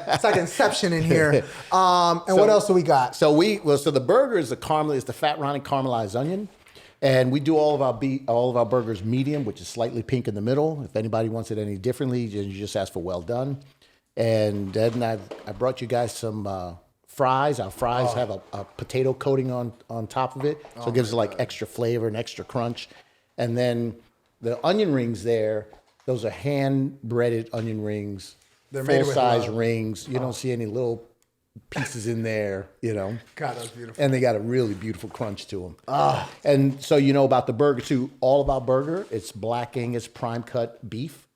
It's like Inception in here. And what else do we got? So the burger is the Fat Ronnie caramelized onion. And we do all of our burgers medium, which is slightly pink in the middle. If anybody wants it any differently, you just ask for well done. And then I brought you guys some fries. Our fries have a potato coating on top of it, so it gives it like extra flavor and extra crunch. And then the onion rings there, those are hand breaded onion rings. They're full size rings. You don't see any little pieces in there, God, that's beautiful. And they got a really beautiful crunch to them. And so about the burger too. All of our burger, it's Black Angus prime cut beef.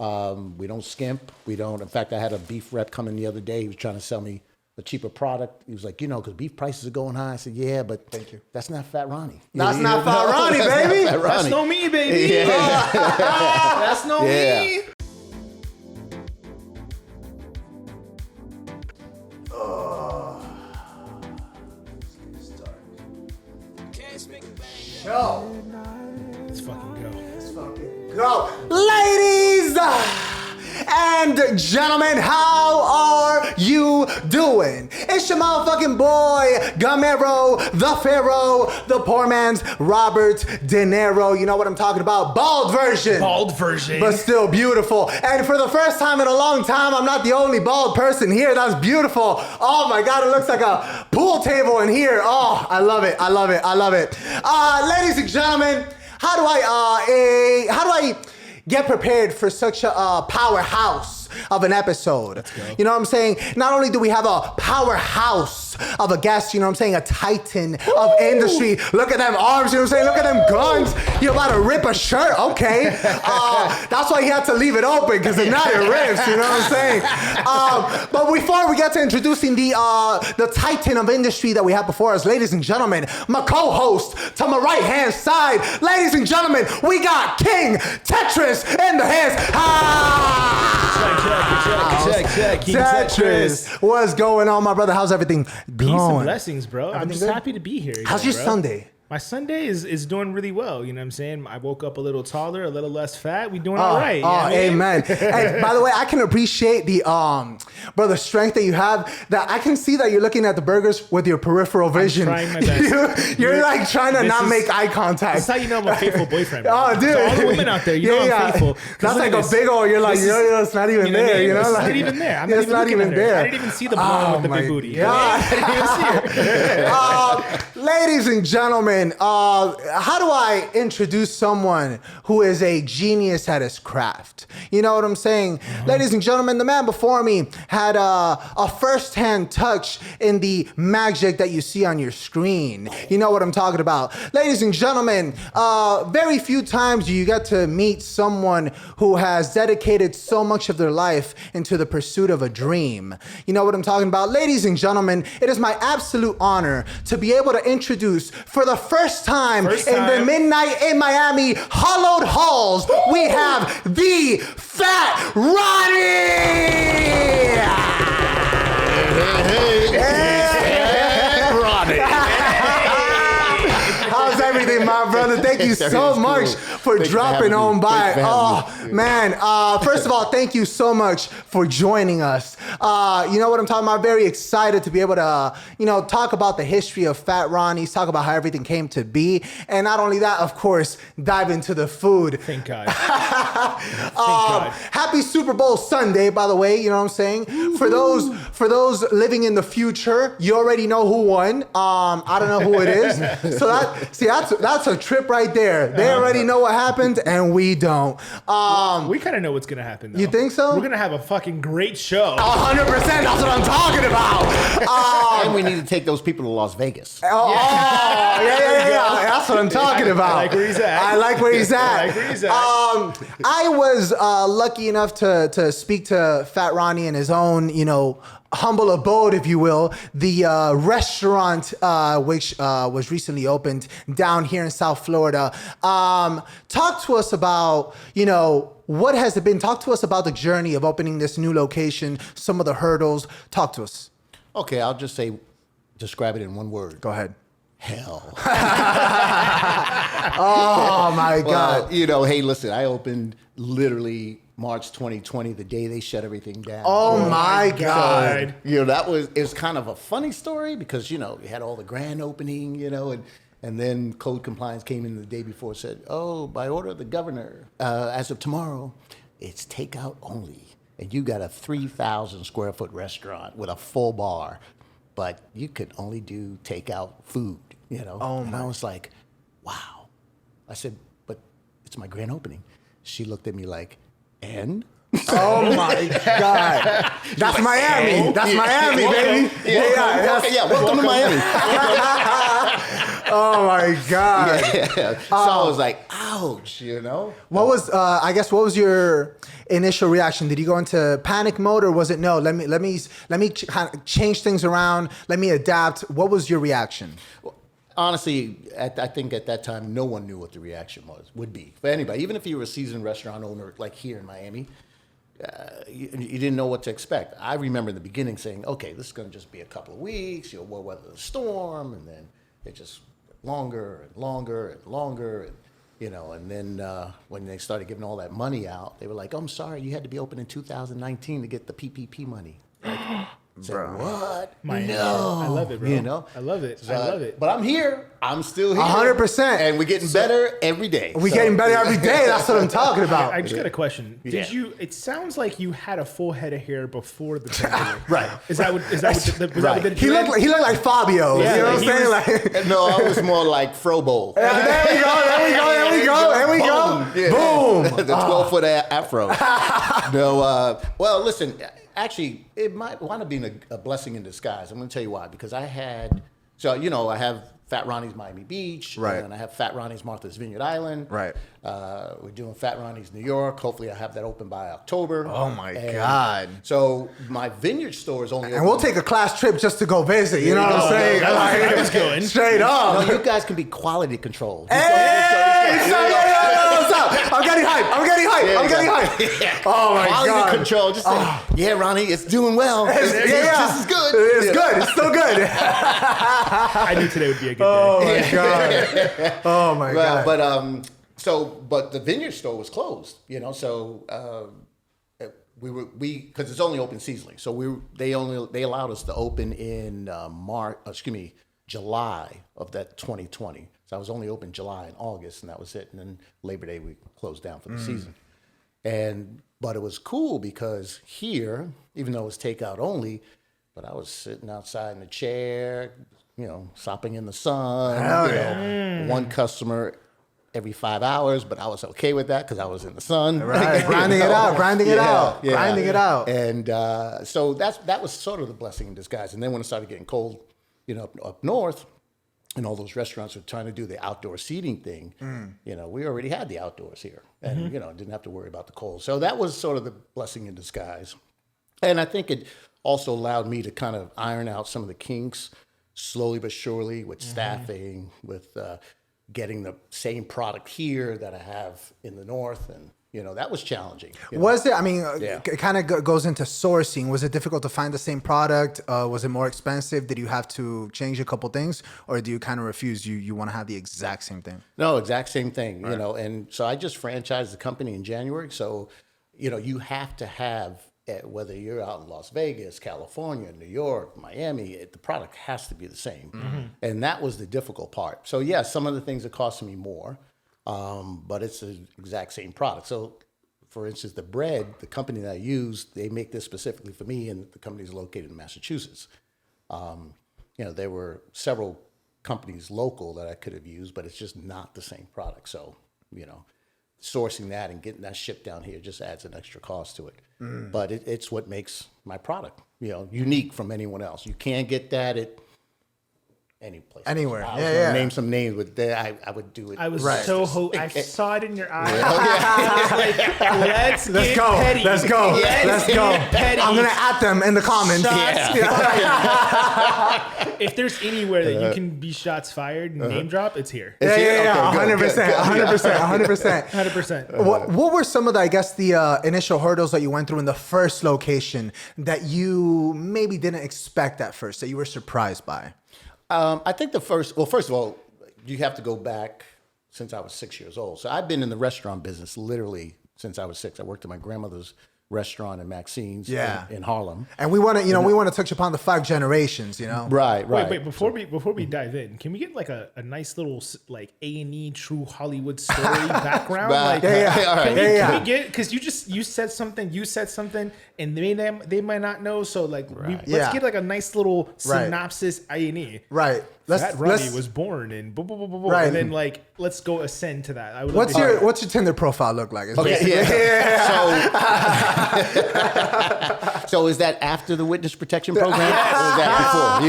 We don't skimp. We don't. In fact, I had a beef rep come in the other day. He was trying to sell me a cheaper product. He was like, because beef prices are going high. I said, yeah, but thank you. That's not Fat Ronnie. That's not Fat Ronnie, baby. Fat Ronnie. That's no me, baby. Yeah. That's no me. Yo. Let's fucking go. Let's fucking go. Ladies and gentlemen, how are you doing? It's your motherfucking boy, Gamero, the Pharaoh, the poor man's Robert De Niro. You know what I'm talking about? Bald version. Bald version. But still beautiful. And for the first time in a long time, I'm not the only bald person here. That's beautiful. Oh my God, it looks like a pool table in here. Oh, I love it. I love it. I love it. Ladies and gentlemen, how do I get prepared for such a powerhouse of an episode? You know what I'm saying? Not only do we have a powerhouse of a guest, you know what I'm saying, a titan of industry. Look at them arms, you know what I'm saying? Look at them guns. You're about to rip a shirt, okay. That's why he had to leave it open, because if not, it rips, you know what I'm saying? But before we get to introducing the titan of industry that we have before us, ladies and gentlemen, my co-host to my right-hand side, ladies and gentlemen, we got King Tetris in the hands. Check. King Tetris. What's going on, my brother? How's everything going? Peace and blessings, bro. I'm just happy to be here. How's your Sunday? My Sunday is doing really well. You know what I'm saying? I woke up a little taller, a little less fat. We doing all right. You know what amen. And by the way, I can appreciate the strength that you have. That I can see that you're looking at the burgers with your peripheral vision. I'm trying my best. You're like trying to not make eye contact. That's how you know I'm a faithful boyfriend. Bro. Oh, dude. So all the women out there, you know I'm faithful. That's like a big old. You're like, it's not even there. You know, it's like, not even there. It's not even there. I didn't even see the blonde with the big booty. God. I didn't even see it. Ladies and gentlemen, how do I introduce someone who is a genius at his craft? You know what I'm saying? Ladies and gentlemen, the man before me had a first-hand touch in the magic that you see on your screen. You know what I'm talking about. Ladies and gentlemen, very few times do you get to meet someone who has dedicated so much of their life into the pursuit of a dream. You know what I'm talking about? Ladies and gentlemen, it is my absolute honor to be able to introduce for the first time in the Midnight in Miami hollowed halls, we have the Fat Ronnie! Hey, Ronnie! How's everything, my brother? Thank you so much for dropping on by. Oh, man. First of all, thank you so much for joining us. You know what I'm talking about? Very excited to be able to, talk about the history of Fat Ronnie's, talk about how everything came to be. And not only that, of course, dive into the food. Thank God. Thank God. Happy Super Bowl Sunday, by the way. You know what I'm saying? For those living in the future, you already know who won. I don't know who it is. So that's a trip right there. They already know what happened, and we don't. We kind of know what's gonna happen, though. You think so? We're gonna have a fucking great show. 100%. That's what I'm talking about. And we need to take those people to Las Vegas. Yeah. That's what I'm talking about. I like where he's at. I like where he's at. I was lucky enough to speak to Fat Ronnie in his own, humble abode, if you will, the restaurant which was recently opened down here in South Florida. Talk to us about, what has it been? Talk to us about the journey of opening this new location, some of the hurdles. Talk to us. Okay, I'll just describe it in one word. Go ahead. Hell. Oh my God. Hey, listen, I opened literally March 2020, the day they shut everything down. Oh my God. You know, it was kind of a funny story because, you know, you had all the grand opening, you know, and then code compliance came in the day before and said, oh, by order of the governor, as of tomorrow, it's takeout only. And you got a 3,000 square foot restaurant with a full bar, but you could only do takeout food, you know? And I was like, wow. I said, but it's my grand opening. She looked at me like, and? Oh my God. That's Miami. That's Miami, baby. Welcome to Miami. Oh my God. Yeah. So I was like, ouch, you know? What was your initial reaction? Did you go into panic mode, or was it no? Let me kind of change things around. Let me adapt. What was your reaction? Honestly, I think at that time, no one knew what the reaction would be for anybody. Even if you were a seasoned restaurant owner, like here in Miami, you didn't know what to expect. I remember in the beginning saying, okay, this is going to just be a couple of weeks. We'll weather the storm, and then it just longer and longer and longer, and you know. And then when they started giving all that money out, they were like, oh, I'm sorry, you had to be open in 2019 to get the PPP money. Like, Bro. What? Miami. No. I love it, bro. You know? I love it. So, I love it. But I'm here. I'm still here. 100%. And we're getting better every day. We're getting better every day. That's what I'm talking about. I just got a question. Yeah. It sounds like you had a full head of hair before the pandemic. Right. Is that what the He looked like Fabio. Yeah, you know like what I'm saying? Like, No, I was more like Frobo. there we go. Boom. The 12-foot afro. No, well, listen, actually, it might wind up being a blessing in disguise. I'm going to tell you why. Because I have Fat Ronnie's Miami Beach. Right. And I have Fat Ronnie's Martha's Vineyard Island. Right. We're doing Fat Ronnie's New York. Hopefully, I have that open by October. Oh, my God. So my vineyard store is only open. And we'll take a class trip just to go visit. You know what I'm saying? I was going. Straight up. No, you guys can be quality control. I'm getting hype. Yeah. Oh my Quality God. control. Just say, yeah, Ronnie, it's doing well. This is good. It's good. It's still good. I knew today would be a good Oh day. my God. Oh my God. But the vineyard store was closed, you know, so because it's only open seasonally. So they allowed us to open in July of that 2020. So I was only open July and August, and that was it. And then Labor Day, we closed down for the season. But it was cool because here, even though it was takeout only, but I was sitting outside in the chair, you know, sopping in the sun. Hell you yeah. know, one customer every 5 hours, but I was okay with that because I was in the sun. Right. Grinding it out. Grinding it out. And so that was sort of the blessing in disguise. And then when it started getting cold, you know, up north, and all those restaurants were trying to do the outdoor seating thing, you know, we already had the outdoors here and, you know, didn't have to worry about the cold. So that was sort of the blessing in disguise. And I think it also allowed me to kind of iron out some of the kinks slowly but surely with staffing, with getting the same product here that I have in the north. And, you know, that was challenging. Was it? I mean, it kind of goes into sourcing. Was it difficult to find the same product? Was it more expensive? Did you have to change a couple things, or do you kind of refuse? You want to have the exact same thing? No, exact same thing. Right. You know, and so I just franchised the company in January. So, you know, you have to have, whether you're out in Las Vegas, California, New York, Miami, the product has to be the same. And that was the difficult part. So, yeah, some of the things are costing me more. But it's the exact same product. So, for instance, the bread, the company that I use, they make this specifically for me, and the company is located in Massachusetts. You know, there were several companies local that I could have used, but it's just not the same product. So, you know, sourcing that and getting that shipped down here just adds an extra cost to it. But it's what makes my product, you know, unique from anyone else. You can't get that at any place. Anywhere. I was gonna name some names, but I would do it. I was Right. I saw it in your eyes. Yeah. Let's go. petty. Let's go. Let's go. Petty. I'm gonna at them in the comments. If there's anywhere that you can be shots fired, name drop, it's here. Yeah. 100%. 100%. What were some of the, I guess, the initial hurdles that you went through in the first location that you maybe didn't expect at first, that you were surprised by? I think first of all, you have to go back since I was 6 years old. So I've been in the restaurant business literally since I was 6. I worked at my grandmother's restaurant in Maxine's in Harlem. And we want to, we want to touch upon the 5 generations, Right. Wait, before we dive in, can we get like a nice little like A&E true Hollywood story background? Right. Like, can we get, because you said something, and they might not know. So like, let's get like a nice little synopsis A&E. Right. Fat Ronnie was born in and then like let's go ascend to that. I would what's your Tinder profile look like? So is that after the witness protection program, or is that before?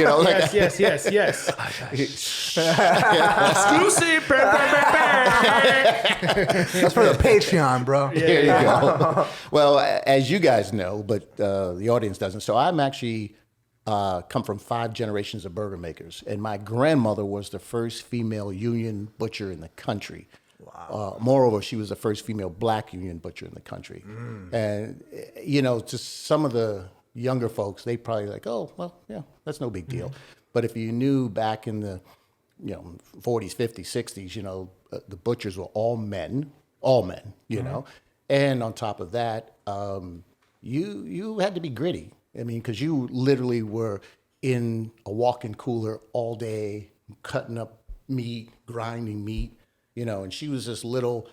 Yes. Exclusive. That's for the Patreon, bro. There you go. Well, as you guys know, but the audience doesn't. So I'm actually come from 5 generations of burger makers, and my grandmother was the first female union butcher in the country. Wow. Moreover, she was the first female black union butcher in the country. And, just some of the younger folks, they probably like, oh, well, yeah, that's no big deal. But if you knew back in the 40s, 50s, 60s, the butchers were all men, know. And on top of that, you had to be gritty. I mean, because you literally were in a walk-in cooler all day, cutting up meat, grinding meat, and she was this little,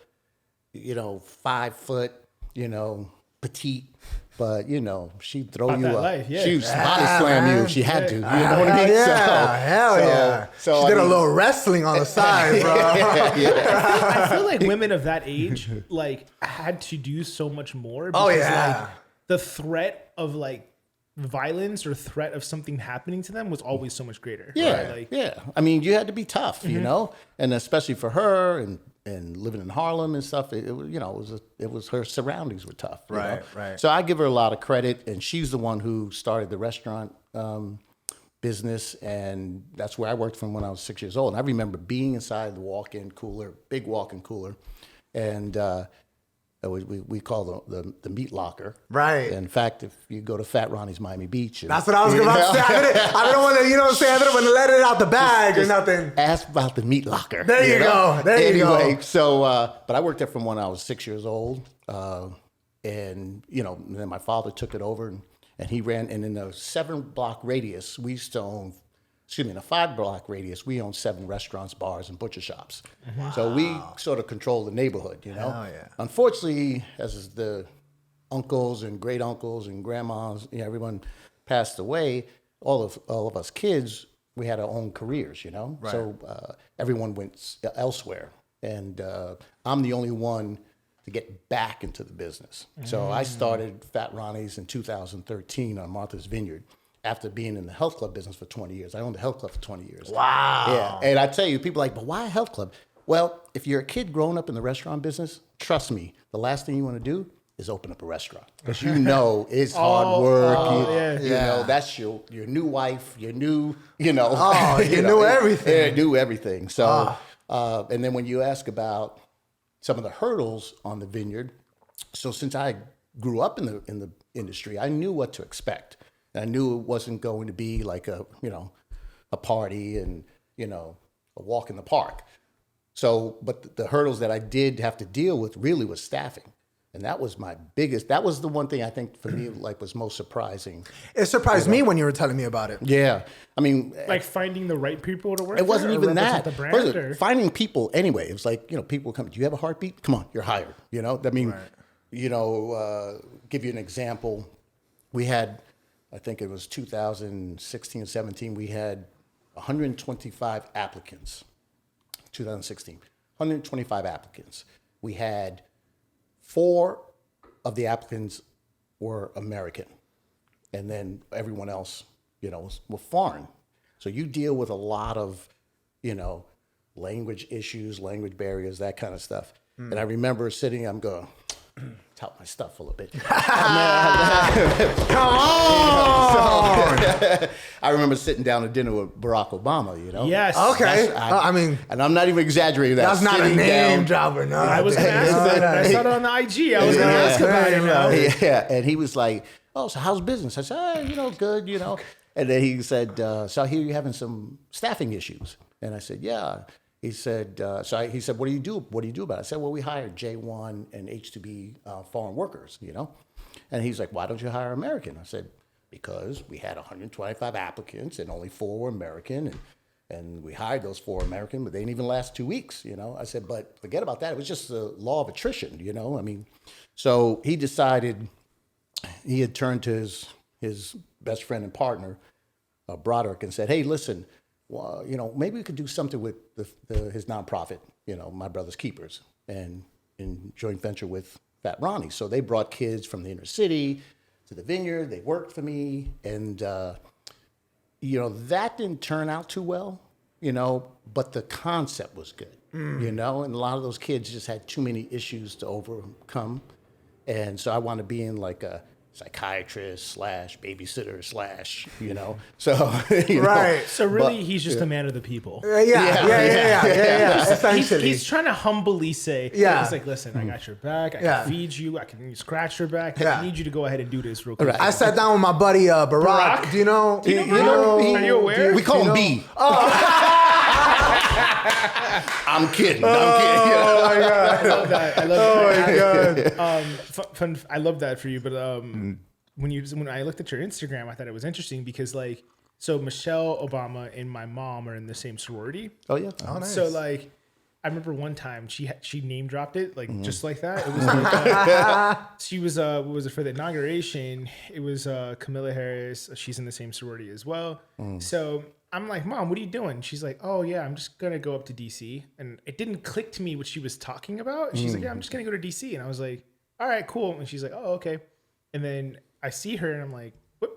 5 foot, petite, but, she'd throw you up. She'd body slam you if she had to. You know what I mean? Hell yeah. So she did a little wrestling on the side, bro. I feel like women of that age, like, had to do so much more. Because, like, the threat of, like, violence or threat of something happening to them was always so much greater. Yeah, right? I mean, you had to be tough, and especially for her and living in Harlem and stuff. It was her surroundings were tough. Right. So I give her a lot of credit, and she's the one who started the restaurant business, and that's where I worked from when I was 6 years old. And I remember being inside the walk-in cooler, big walk-in cooler, and we call the meat locker. Right. In fact, if you go to Fat Ronnie's Miami Beach. That's what I was about to say. I don't want to, I don't want to let it out the bag or nothing. Ask about the meat locker. There you go. Anyway, so, but I worked there from when I was 6 years old. And then my father took it over and he ran, and in a 7-block radius, we used to own, in a 5-block radius, we owned 7 restaurants, bars, and butcher shops. Wow. So we sort of controlled the neighborhood, Hell yeah. Unfortunately, as the uncles and great uncles and grandmas, everyone passed away, all of us kids, we had our own careers, Right. So everyone went elsewhere. And I'm the only one to get back into the business. So I started Fat Ronnie's in 2013 on Martha's Vineyard. After being in the health club business for 20 years. I owned the health club for 20 years. Wow. Yeah. And I tell you, people are like, but why a health club? Well, if you're a kid growing up in the restaurant business, trust me, the last thing you want to do is open up a restaurant. Because it's hard work. That's your new wife, your new, you knew everything. Yeah, knew everything. So, and then when you ask about some of the hurdles on the vineyard, so since I grew up in the industry, I knew what to expect. I knew it wasn't going to be like a party and, a walk in the park. So, but the hurdles that I did have to deal with really was staffing. And that was that was the one thing I think for me, like, was most surprising. It surprised me when you were telling me about it. Yeah. I mean, like finding the right people to work. It wasn't even that. The brand, finding people anyway. It was like, people come, do you have a heartbeat? Come on, you're hired. I mean, give you an example. We had, I think it was 2016, 17, we had 125 applicants. 2016, 125 applicants. We had 4 of the applicants were American. And then everyone else, were foreign. So you deal with a lot of, language issues, language barriers, that kind of stuff. And I remember I'm going, tout my stuff a little bit. Come on! I remember sitting down to dinner with Barack Obama, Yes. Okay. And I'm not even exaggerating that. That's not a name dropper, no. I was going to ask about it. I saw it on the IG. I was going to ask about it, Yeah, and he was like, oh, so how's business? I said, good, And then he said, so I hear you're having some staffing issues. And I said, yeah. he said, he said, what do you do? What do you do about it? I said, well, we hire J1 and H2B foreign workers, you know? And he's like, why don't you hire American? I said, because we had 125 applicants and only 4 were American. And we hired those 4 American, but they didn't even last 2 weeks, you know? I said, but forget about that. It was just the law of attrition, you know? I mean, so he decided he had turned to his best friend and partner, Broderick, and said, hey, listen, well, you know, maybe we could do something with his nonprofit, you know, My Brother's Keepers, and in joint venture with Fat Ronnie. So they brought kids from the inner city to the vineyard. They worked for me. And, you know, that didn't turn out too well, you know, but the concept was good, you know, and a lot of those kids just had too many issues to overcome. And so I wanted to be in like a psychiatrist / babysitter / you know, so you right. know, So really, he's just a man of the people. Yeah. Essentially, He's trying to humbly say, he's like, listen, I got your back. I can feed you. I can scratch your back. I need you to go ahead and do this real quick. Right. I sat down with my buddy Barack. Do you know? Do you know? Are you aware? We call him B. I'm kidding. Oh my god! I love that. I love Oh that. My god! I love that for you. But when I looked at your Instagram, I thought it was interesting because like, so Michelle Obama and my mom are in the same sorority. Oh yeah. Oh, nice. So like, I remember one time she name dropped it like just like that. It was like she was what was it for the inauguration? It was Camilla Harris. She's in the same sorority as well. So I'm like, Mom, what are you doing? She's like, oh yeah, I'm just gonna go up to DC. And it didn't click to me what she was talking about. She's like, yeah, I'm just gonna go to DC. And I was like, all right, cool. And she's like, oh okay. And then I see her and I'm like, what?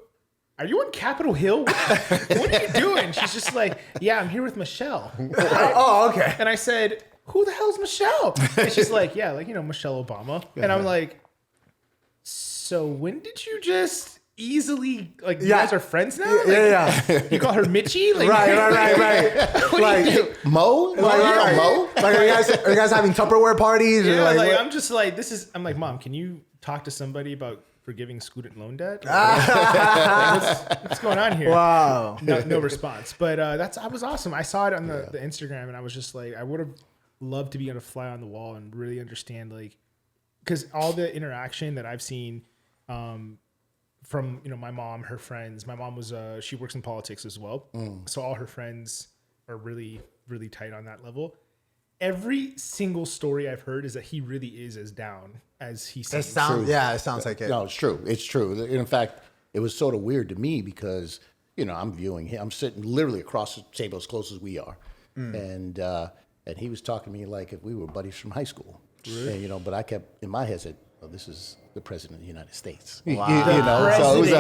Are you on Capitol Hill? What are you doing? She's just like, yeah, I'm here with Michelle. Right? Oh, okay. And I said, who the hell's Michelle? And she's like, yeah, like, you know, Michelle Obama. And I'm like, so when did you just easily, like, you guys are friends now? Like, you call her Mitchie? Like, right. Like, Mo? Mo? Like, are you guys having Tupperware parties? yeah, or like what? I'm just like, I'm like, Mom, can you talk to somebody about forgiving student loan debt? What's going on here? Wow. No response. But that was awesome. I saw it on the Instagram and I was just like, I would have loved to be able to fly on the wall and really understand, like, because all the interaction that I've seen from, you know, my mom, her friends. My mom was she works in politics as well. So all her friends are really, really tight on that level. Every single story I've heard is that he really is as down as he seems. It sounds like it. No, it's true. It's true. In fact, it was sort of weird to me because, you know, I'm viewing him. I'm sitting literally across the table as close as we are. And he was talking to me like if we were buddies from high school. Really? And, you know, but I kept, in my head, said, oh, this is the president of the United States. Wow. You know, so it was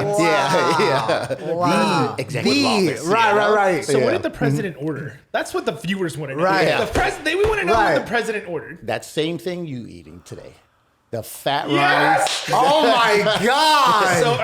Wow. the executive office. Right. So what did the president order? That's what the viewers want to know. Right. We want to know what the president ordered. That same thing you eating today. The Fat Ronnie. Yes! Oh my God. So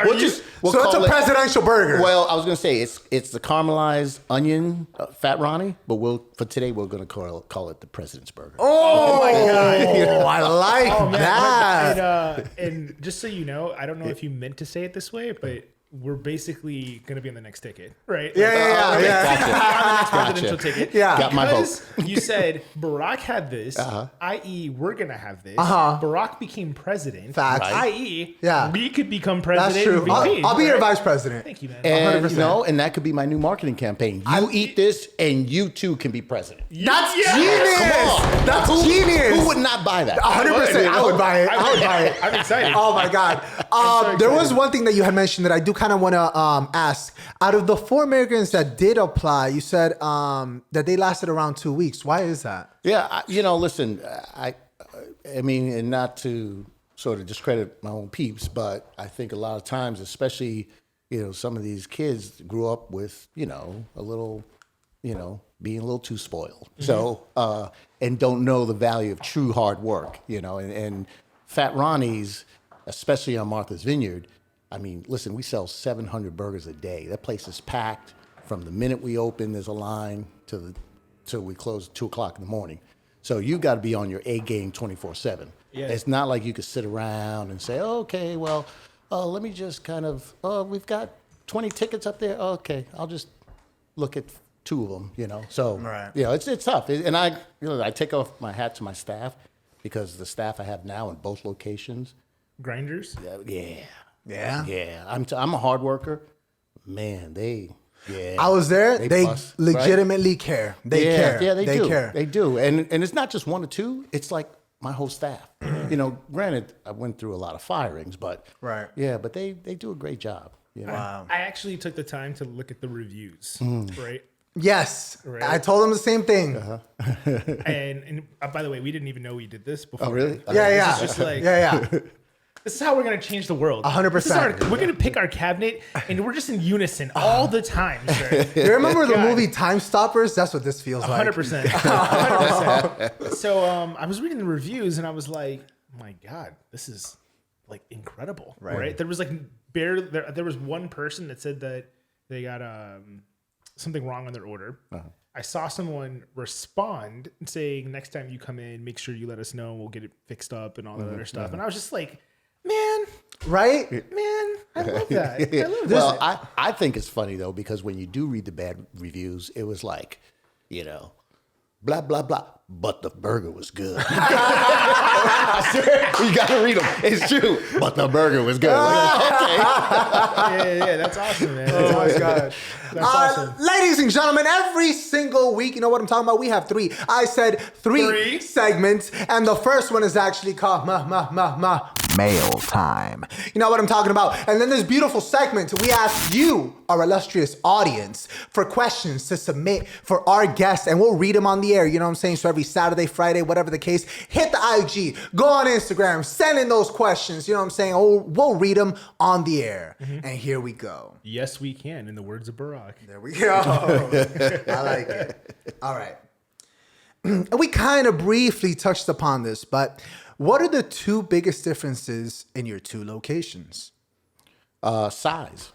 So it's a presidential burger. Well, I was going to say it's the caramelized onion Fat Ronnie, but for today we're going to call it the president's burger. Oh my God. I like that. And just so you know, I don't know if you meant to say it this way, but we're basically going to be on the next ticket, right? Yeah. On the next presidential ticket. Yeah. Got my Because vote. you said Barack had this, i.e. we're going to have this. Barack became president, Facts. i.e. Yeah. we could become That's president. true. and VP, I'll be your right? vice president. Thank you, man. And 100%. you know, and that could be my new marketing campaign. You eat this, and you too can be president. That's Yes! genius. Come on. That's genius. Who would not buy that? 100%. I would buy it. I would buy it. I'm excited. Oh my God. so There was excited. one thing that you had mentioned that I do kind of want to ask. Out of the 4 Americans that did apply, you said that they lasted around 2 weeks. Why is that? Yeah, you know, listen, I mean, and not to sort of discredit my own peeps, but I think a lot of times, especially, you know, some of these kids grew up with, you know, a little, you know, being a little too spoiled. So, and don't know the value of true hard work, you know, and Fat Ronnie's, especially on Martha's Vineyard, I mean, listen, we sell 700 burgers a day. That place is packed from the minute we open. There's a line till we close at 2:00 in the morning. So you got to be on your A game 24/7. Yeah. It's not like you could sit around and say, oh, okay, well, let me just kind of, we've got 20 tickets up there. Oh, okay, I'll just look at two of them, you know. So, Right. you know, it's tough. And I take off my hat to my staff because the staff I have now in both locations. Grinders. Yeah. I'm a hard worker. Man, I was there. They bust, legitimately care. They care. Yeah, they do. care. They do. And it's not just one or two. It's like my whole staff. You know, granted, I went through a lot of firings, but Right. yeah, but they do a great job. You know? Wow. I actually took the time to look at the reviews, right? Yes. Right. I told them the same thing. And by the way, we didn't even know we did this before. Oh, really? Yeah. It's just like, Yeah. this is how we're gonna change the world. 100%. We're gonna pick our cabinet, and we're just in unison all the time, sir. You remember the God. movie Time Stoppers? That's what this feels like. 100%. 100%. So I was reading the reviews, and I was like, my God, this is like incredible, right? There was like there was one person that said that they got something wrong on their order. I saw someone respond saying, next time you come in, make sure you let us know. We'll get it fixed up and all that other stuff. And I was just like, man, Right? I love that. I love Well, that. I think it's funny though, because when you do read the bad reviews, it was like, you know, blah, blah, blah, but the burger was good. I swear, you got to read them. It's true. But the burger was good. Like, okay. Yeah, that's awesome, man. Oh my God. That's awesome. Ladies and gentlemen, every single week, you know what I'm talking about? We have three. I said three segments, and the first one is actually called Mail Time. You know what I'm talking about? And then this beautiful segment, we ask you, our illustrious audience, for questions to submit for our guests, and we'll read them on the air. You know what I'm saying? So every Saturday, Friday, whatever the case, hit the IG, go on Instagram, send in those questions. You know what I'm saying? We'll read them on the air. And here we go. Yes, we can, in the words of Barack. There we go. I like it. All right. We kind of briefly touched upon this, but what are the two biggest differences in your two locations? Size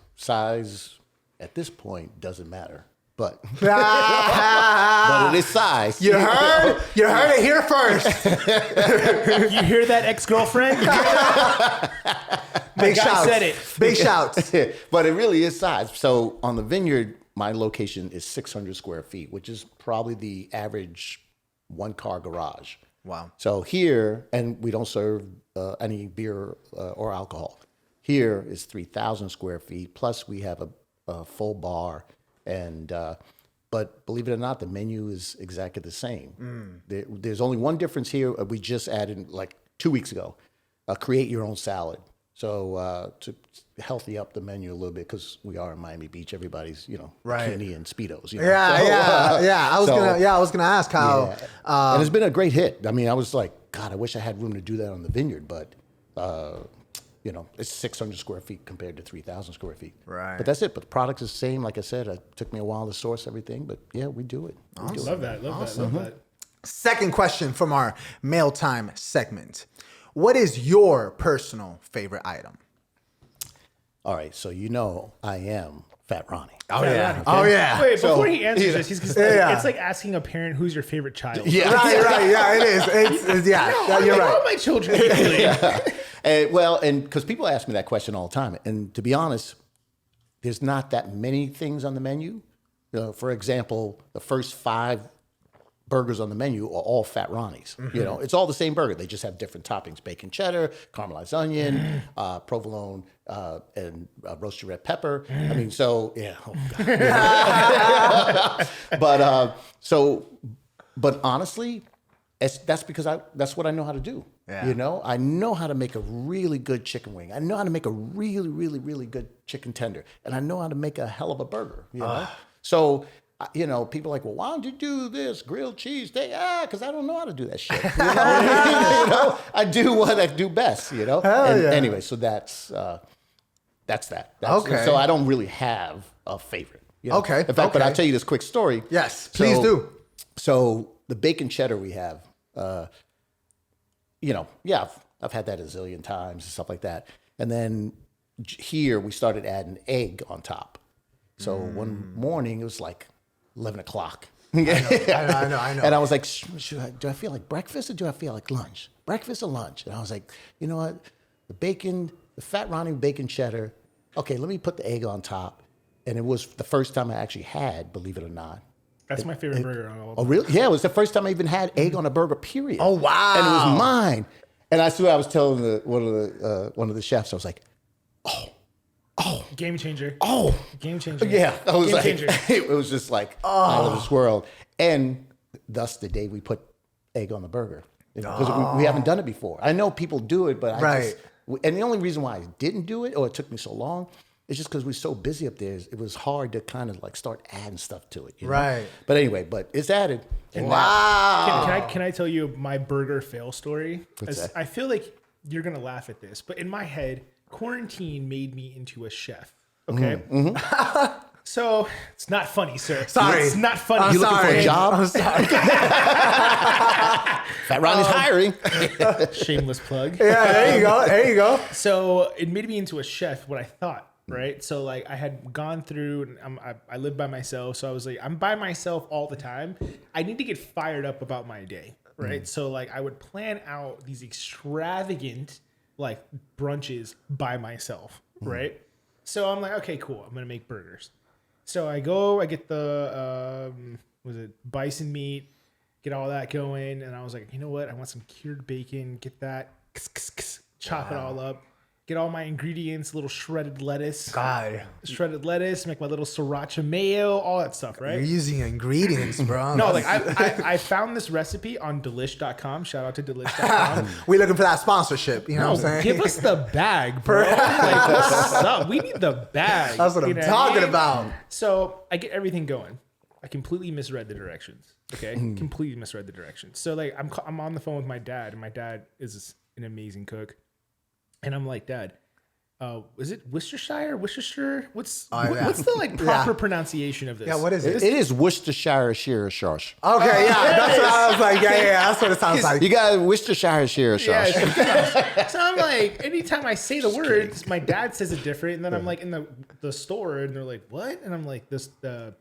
at this point doesn't matter, but Ah, but it is size. you heard it here first. You hear that, ex-girlfriend? You hear that? Big guy shouts. said it. Big shouts. But it really is size. So on the vineyard, my location is 600 square feet, which is probably the average one-car garage. Wow. So here, and we don't serve any beer or alcohol. Here is 3,000 square feet. Plus, we have a full bar, and but believe it or not, the menu is exactly the same. There's only one difference here. We just added like 2 weeks ago, create your own salad. So to healthy up the menu a little bit, because we are in Miami Beach, everybody's Right. bikini and speedos. You know? Yeah. I was gonna ask how. And it's been a great hit. I mean, I was like, God, I wish I had room to do that on the vineyard, but it's 600 square feet compared to 3,000 square feet. Right. But that's it. But the product is the same. Like I said, it took me a while to source everything, but yeah, we do it. We do it. Love that. Second question from our Mail Time segment. What is your personal favorite item? All right. So I am Fat Ronnie. Oh yeah. Oh yeah. Wait, before he answers this, he's Yeah. it's like asking a parent who's your favorite child. Yeah. Right. Yeah, it is. It's you're All right. my children equally. And because people ask me that question all the time, and to be honest, there's not that many things on the menu. For example, the first 5 burgers on the menu are all Fat Ronnies. It's all the same burger. They just have different toppings: bacon cheddar, caramelized onion, provolone, and roasted red pepper. I mean, so yeah. Oh, God. But honestly, that's because that's what I know how to do. Yeah. I know how to make a really good chicken wing. I know how to make a really, really, really good chicken tender, and I know how to make a hell of a burger. So. People are like, well, why don't you do this grilled cheese steak? Because I don't know how to do that shit. I do what I do best. Anyway, so that's that. Okay. So I don't really have a favorite. Okay. In fact, but I'll tell you this quick story. Yes, please do. So the bacon cheddar we have, I've had that a zillion times and stuff like that. And then here we started adding egg on top. So one morning it was like 11 o'clock. I know. And I was like, do I feel like breakfast or do I feel like lunch? Breakfast or lunch? And I was like, you know what? The Fat Ronnie bacon cheddar. Okay, let me put the egg on top. And it was the first time I actually had, believe it or not, That's my favorite burger on all. Oh, really? Yeah, it was the first time I even had egg on a burger, period. Oh, wow. And it was mine. And I swear I was telling one of the chefs, I was like, Game changer. oh. Game changer. Yeah. I was Game like, changer. it was just like out of this world. And thus the day we put egg on the burger. Because we haven't done it before. I know people do it, but and the only reason why I didn't do it, or it took me so long, is just because we're so busy up there. It was hard to kind of like start adding stuff to it. You know? Right. But anyway, it's added. And Wow. Can I tell you my burger fail story? What's that? I feel like you're gonna laugh at this, but in my head, quarantine made me into a chef. Okay. So it's not funny, sir. Sorry. It's not funny. I'm You looking for sorry. a job? I'm sorry. Fat Ronnie's hiring. Shameless plug. Yeah, there you go. There you go. So it made me into a chef, what I thought, right? So like I had gone through, and I lived by myself. So I was like, I'm by myself all the time. I need to get fired up about my day, right? So like I would plan out these extravagant like brunches by myself, right? So I'm like, okay, cool. I'm going to make burgers. So I get the, bison meat, get all that going. And I was like, you know what? I want some cured bacon. Get that, chop it all up. Get all my ingredients, a little shredded lettuce. God, Shredded lettuce, make my little sriracha mayo, all that stuff, right? you're using ingredients, bro. No, like I found this recipe on delish.com. Shout out to delish.com. we looking for that sponsorship. You know what I'm saying? Give us the bag, bro. Like, what's up? We need the bag. That's what I'm talking about. So I get everything going. I completely misread the directions. Okay, completely misread the directions. So like I'm on the phone with my dad, and my dad is an amazing cook. And I'm like, Dad, is it Worcestershire? What's the like proper pronunciation of this? Yeah, what is It it? is Worcestershire Shearer Sharsh. Okay, yeah, that's what I was like. Yeah, that's what it sounds like. You got Worcestershire Shearer Sharsh. Yeah. So I'm like, anytime I say the words, my dad says it different, and then I'm like in the store, and they're like, what? And I'm like, damn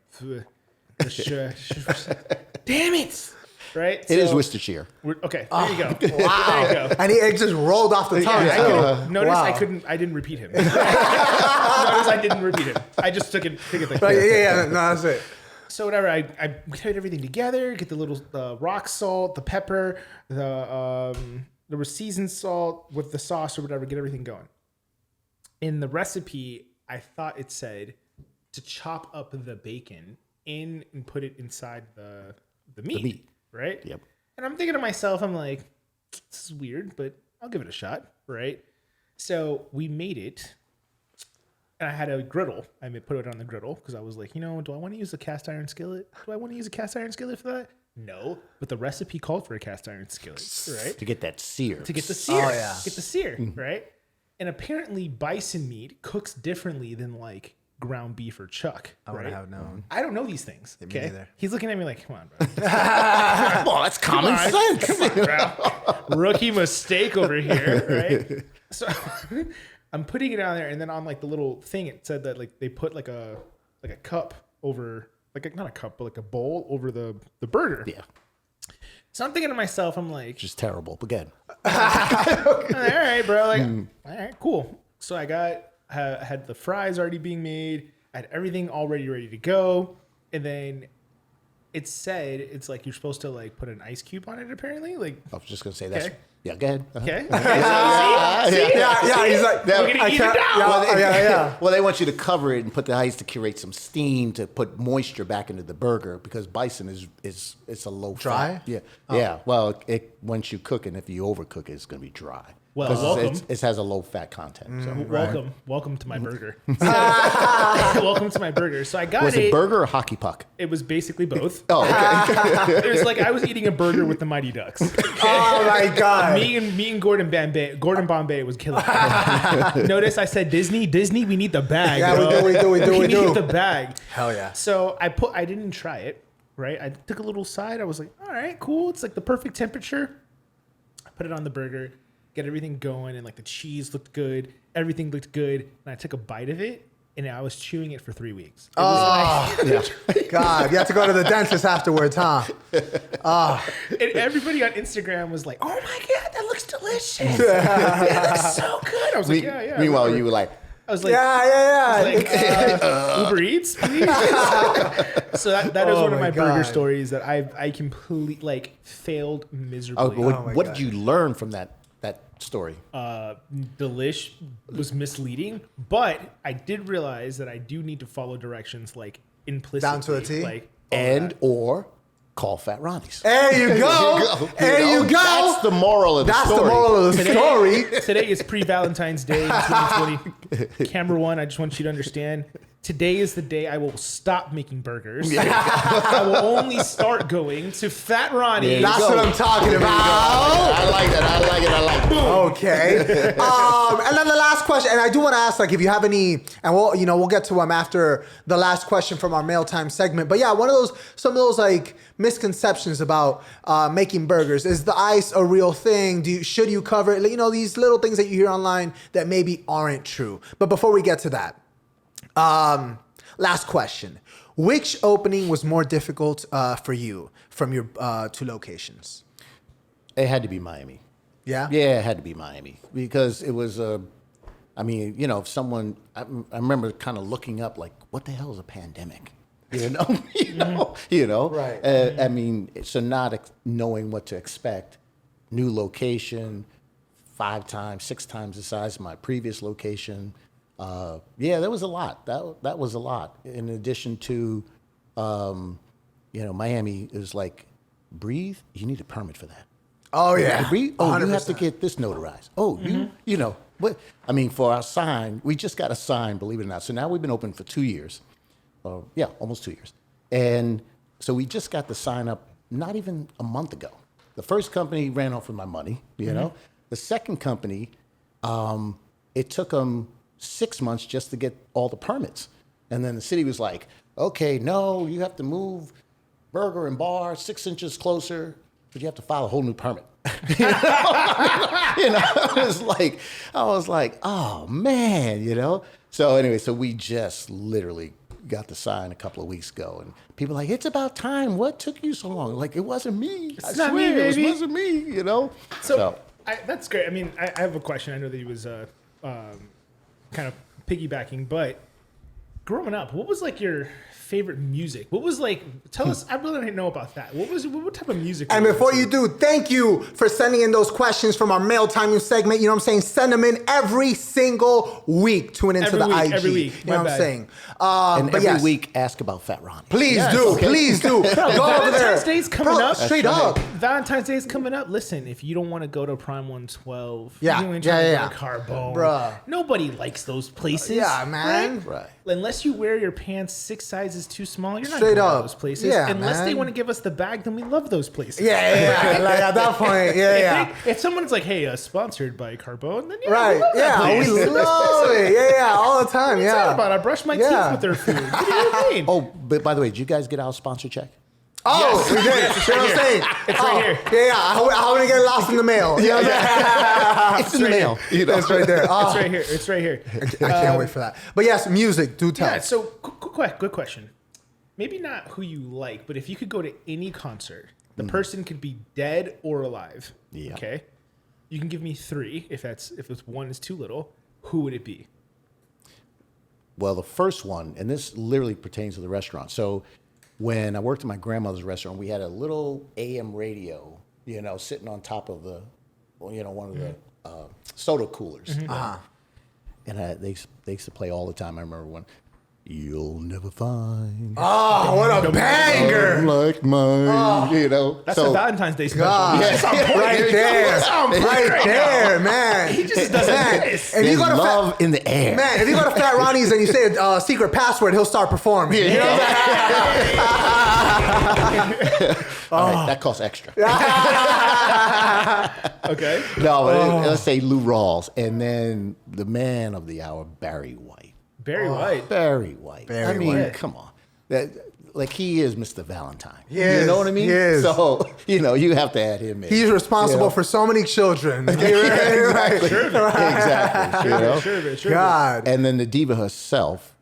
it. Right? It is Worcestershire. Okay, there you go. Wow. There you go. And it just rolled off the tongue. Notice Wow. I didn't repeat him. Notice I didn't repeat him. I just took it like But yeah, no, that's it. So whatever, I put everything together, get the little rock salt, the pepper, the seasoned salt with the sauce or whatever, get everything going. In the recipe, I thought it said to chop up the bacon and put it inside the meat. Right? Yep. And I'm thinking to myself, I'm like, this is weird, but I'll give it a shot, right? So we made it, and I had a griddle. I put it on the griddle because I was like, do I want to use a cast iron skillet? Do I want to use a cast iron skillet for that? No, but the recipe called for a cast iron skillet, right? To get that sear. To get the sear. Oh, yeah. Get the sear, right? And apparently bison meat cooks differently than like ground beef or chuck. I would have known. I don't know these things. Me Okay. neither. He's looking at me like, come on, bro. Well, that's common sense. Come on, bro. Rookie mistake over here, right? So I'm putting it on there, and then on like the little thing, it said that like they put like a cup over, not a cup, but like a bowl over the burger. Yeah. So I'm thinking to myself, I'm like, Just terrible. But again. all right, bro. Like, all right, cool. So I had the fries already being made. I had everything already ready to go. And then it said, it's like you're supposed to like put an ice cube on it apparently. Like, I was just going to say that's. Okay. Yeah, go ahead. okay. See? Yeah, he's like, We're gonna eat it down. Yeah. Well, they want you to cover it and put the ice to create some steam to put moisture back into the burger because bison is it's a low Dry? fat. Yeah, yeah. Well, once you cook it, if you overcook it, it's going to be dry. Well, 'Cause welcome. It has a low fat content. So. Welcome to my burger. Welcome to my burger. So I got Was it burger or hockey puck? It was basically both. Oh, okay. It was like I was eating a burger with the Mighty Ducks. Oh my God. Me and Gordon Bombay was killing it. Notice I said Disney, we need the bag. Yeah, bro. we do. We need the bag. Hell yeah. So I didn't try it, right? I took a little side. I was like, all right, cool. It's like the perfect temperature. I put it on the burger, get everything going, and like the cheese looked good. Everything looked good. And I took a bite of it, and I was chewing it for 3 weeks. It was God, you have to go to the dentist afterwards, huh? and everybody on Instagram was like, oh my God, that looks delicious. It looks so good. I was like, yeah. Meanwhile, whatever. you were like, I was like, Uber Eats, please. So that is one of my burger stories that I completely like failed miserably. What did you learn from that story? Delish was misleading, but I did realize that I do need to follow directions like implicitly, down to a T, like or call Fat Ronnie's. There you go. There you go. That's the moral of the story. That's the moral of the story. Today is pre-Valentine's Day in 2020. Camera one, I just want you to understand. Today is the day I will stop making burgers. I will only start going to Fat Ronnie. That's what I'm talking about. I like that. I like it. Okay. And then the last question, and I do want to ask, like, if you have any, and we'll get to them after the last question from our mail time segment. But yeah, some of those like misconceptions about making burgers. Is the ice a real thing? Should you cover it? These little things that you hear online that maybe aren't true. But before we get to that, last question. Which opening was more difficult for you from your two locations? It had to be Miami. Yeah? Yeah, it had to be Miami because it was, if someone, I remember kind of looking up like, what the hell is a pandemic? Right. So not knowing what to expect, new location, 5 times, 6 times the size of my previous location. There was a lot. That was a lot. In addition to, Miami is like, breathe. You need a permit for that. Oh yeah. Breathe. Oh, 100%. you have to get this notarized. Oh, what? For our sign, we just got a sign. Believe it or not. So now we've been open for 2 years. Almost 2 years. And so we just got the sign up not even a month ago. The first company ran off with my money. The second company, it took them 6 months just to get all the permits. And then the city was like, okay, no, you have to move burger and bar 6 inches closer, but you have to file a whole new permit. I was like, oh man, So anyway, so we just literally got the sign a couple of weeks ago, and people are like, it's about time. What took you so long? Like, it wasn't me. I swear, it wasn't me, So that's great. I mean, I have a question. I know that he was kind of piggybacking, but growing up, what was like your favorite music? What was like, tell us, I really didn't know about that. What type of music? And before you do, thank you for sending in those questions from our mail timing segment. You know what I'm saying? Send them in every single week. Tune into the IG. Every week. You know what I'm saying? And every week, ask about Fat Ronnie. Please do. Go over there. Valentine's Day's coming up. Straight up. Valentine's Day's coming up. Listen, if you don't want to go to Prime 112, yeah, you ain't trying to go to Carbone. Bruh. Nobody likes those places. Yeah, man. Right. Unless you wear your pants 6 sizes too small, you're not Straight going up. to those places. Yeah, Unless they man. want to give us the bag, then we love those places. Yeah. Like at that point, If someone's like, hey, sponsored by Carbone, then yeah, right. we love that place. We love it. Yeah, all the time. What are you talking about? I brush my teeth with their food. What do you mean? Oh, but by the way, did you guys get our sponsor check? Oh, Yes. we did. You know what I'm saying? It's right here. Yeah. I hope it get lost in the mail. You know what I'm saying? It's in the mail. It's right there. Oh, It's right here. I can't wait for that. But yes, music. Do tell. Yeah, so good question. Maybe not who you like, but if you could go to any concert, the person could be dead or alive. Yeah. Okay. You can give me 3 if it's one is too little. Who would it be? Well, the first one, and this literally pertains to the restaurant. So when I worked at my grandmother's restaurant, we had a little AM radio, sitting on top of the, one of the soda coolers. Uh-huh. And they used to play all the time. I remember one. You'll never find. Oh, what a banger! Like mine, That's a Valentine's Day special. God. Right there, man. He just doesn't miss. If you go to love in the air. Man, if you go to Fat Ronnie's and you say a secret password, he'll start performing. You know what I'm saying? All right, that costs extra. Okay. No, but let's say Lou Rawls, and then the man of the hour, Barry White. Barry White. Barry White. Barry I mean, White. come on. Like he is Mr. Valentine. He is. You know what I mean? He is. So, you have to add him in. He's responsible for so many children. Exactly. Sure. God. And then the diva herself,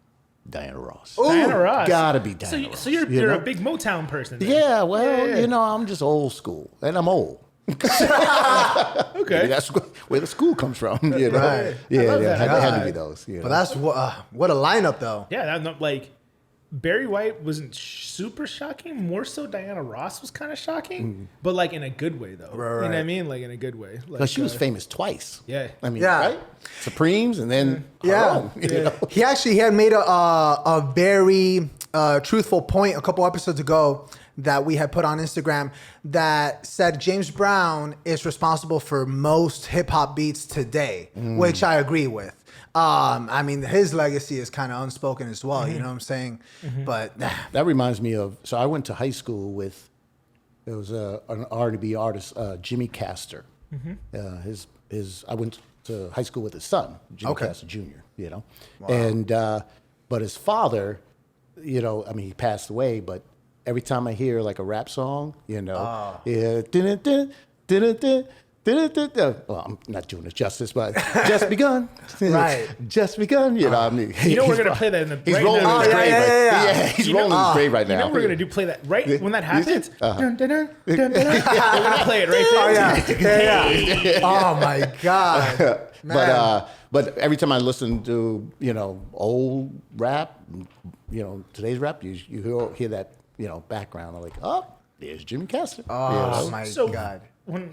Diana Ross. Ooh. Diana Ross. Gotta be Diana Ross. So you're a big Motown person then. Yeah, well, I'm just old school. And I'm old. Okay. Okay. Maybe that's where the school comes from. You know? Right. Yeah, I love yeah. that. Had to be those. You know? But that's what a lineup though. Yeah, like Barry White wasn't super shocking. More so, Diana Ross was kind of shocking, but like in a good way though. Right, You know what I right. mean? Like in a good way. Like, But she was famous twice. Yeah. I mean, Yeah. right? Supremes and then her Yeah. own, you know? He had made a very truthful point a couple episodes ago that we had put on Instagram that said James Brown is responsible for most hip hop beats today, which I agree with. I mean, his legacy is kind of unspoken as well. You know what I'm saying? But That reminds me of, so I went to high school with, there was an R&B artist, Jimmy Castor. I went to high school with his son, Jimmy Okay. Castor Jr., you know? And, but his father, you know, I mean, he passed away, but every time I hear like a rap song, you know, yeah, well, I'm not doing it justice, but just begun. Right. Just begun, you know, I mean. You know we're he's gonna play that in the He's right rolling now. in his grave right yeah. he's You know- rolling in his grave right now. You know what we're gonna play that right when that happens. Dun, dun, dun, dun, dun, dun. We're gonna play it right there. Oh yeah. Oh my God. Man. But every time I listen to, you know, old rap, you know, today's rap, you hear that, you know, background. I'm like, oh, there's Jimmy Castor. Oh my So God. when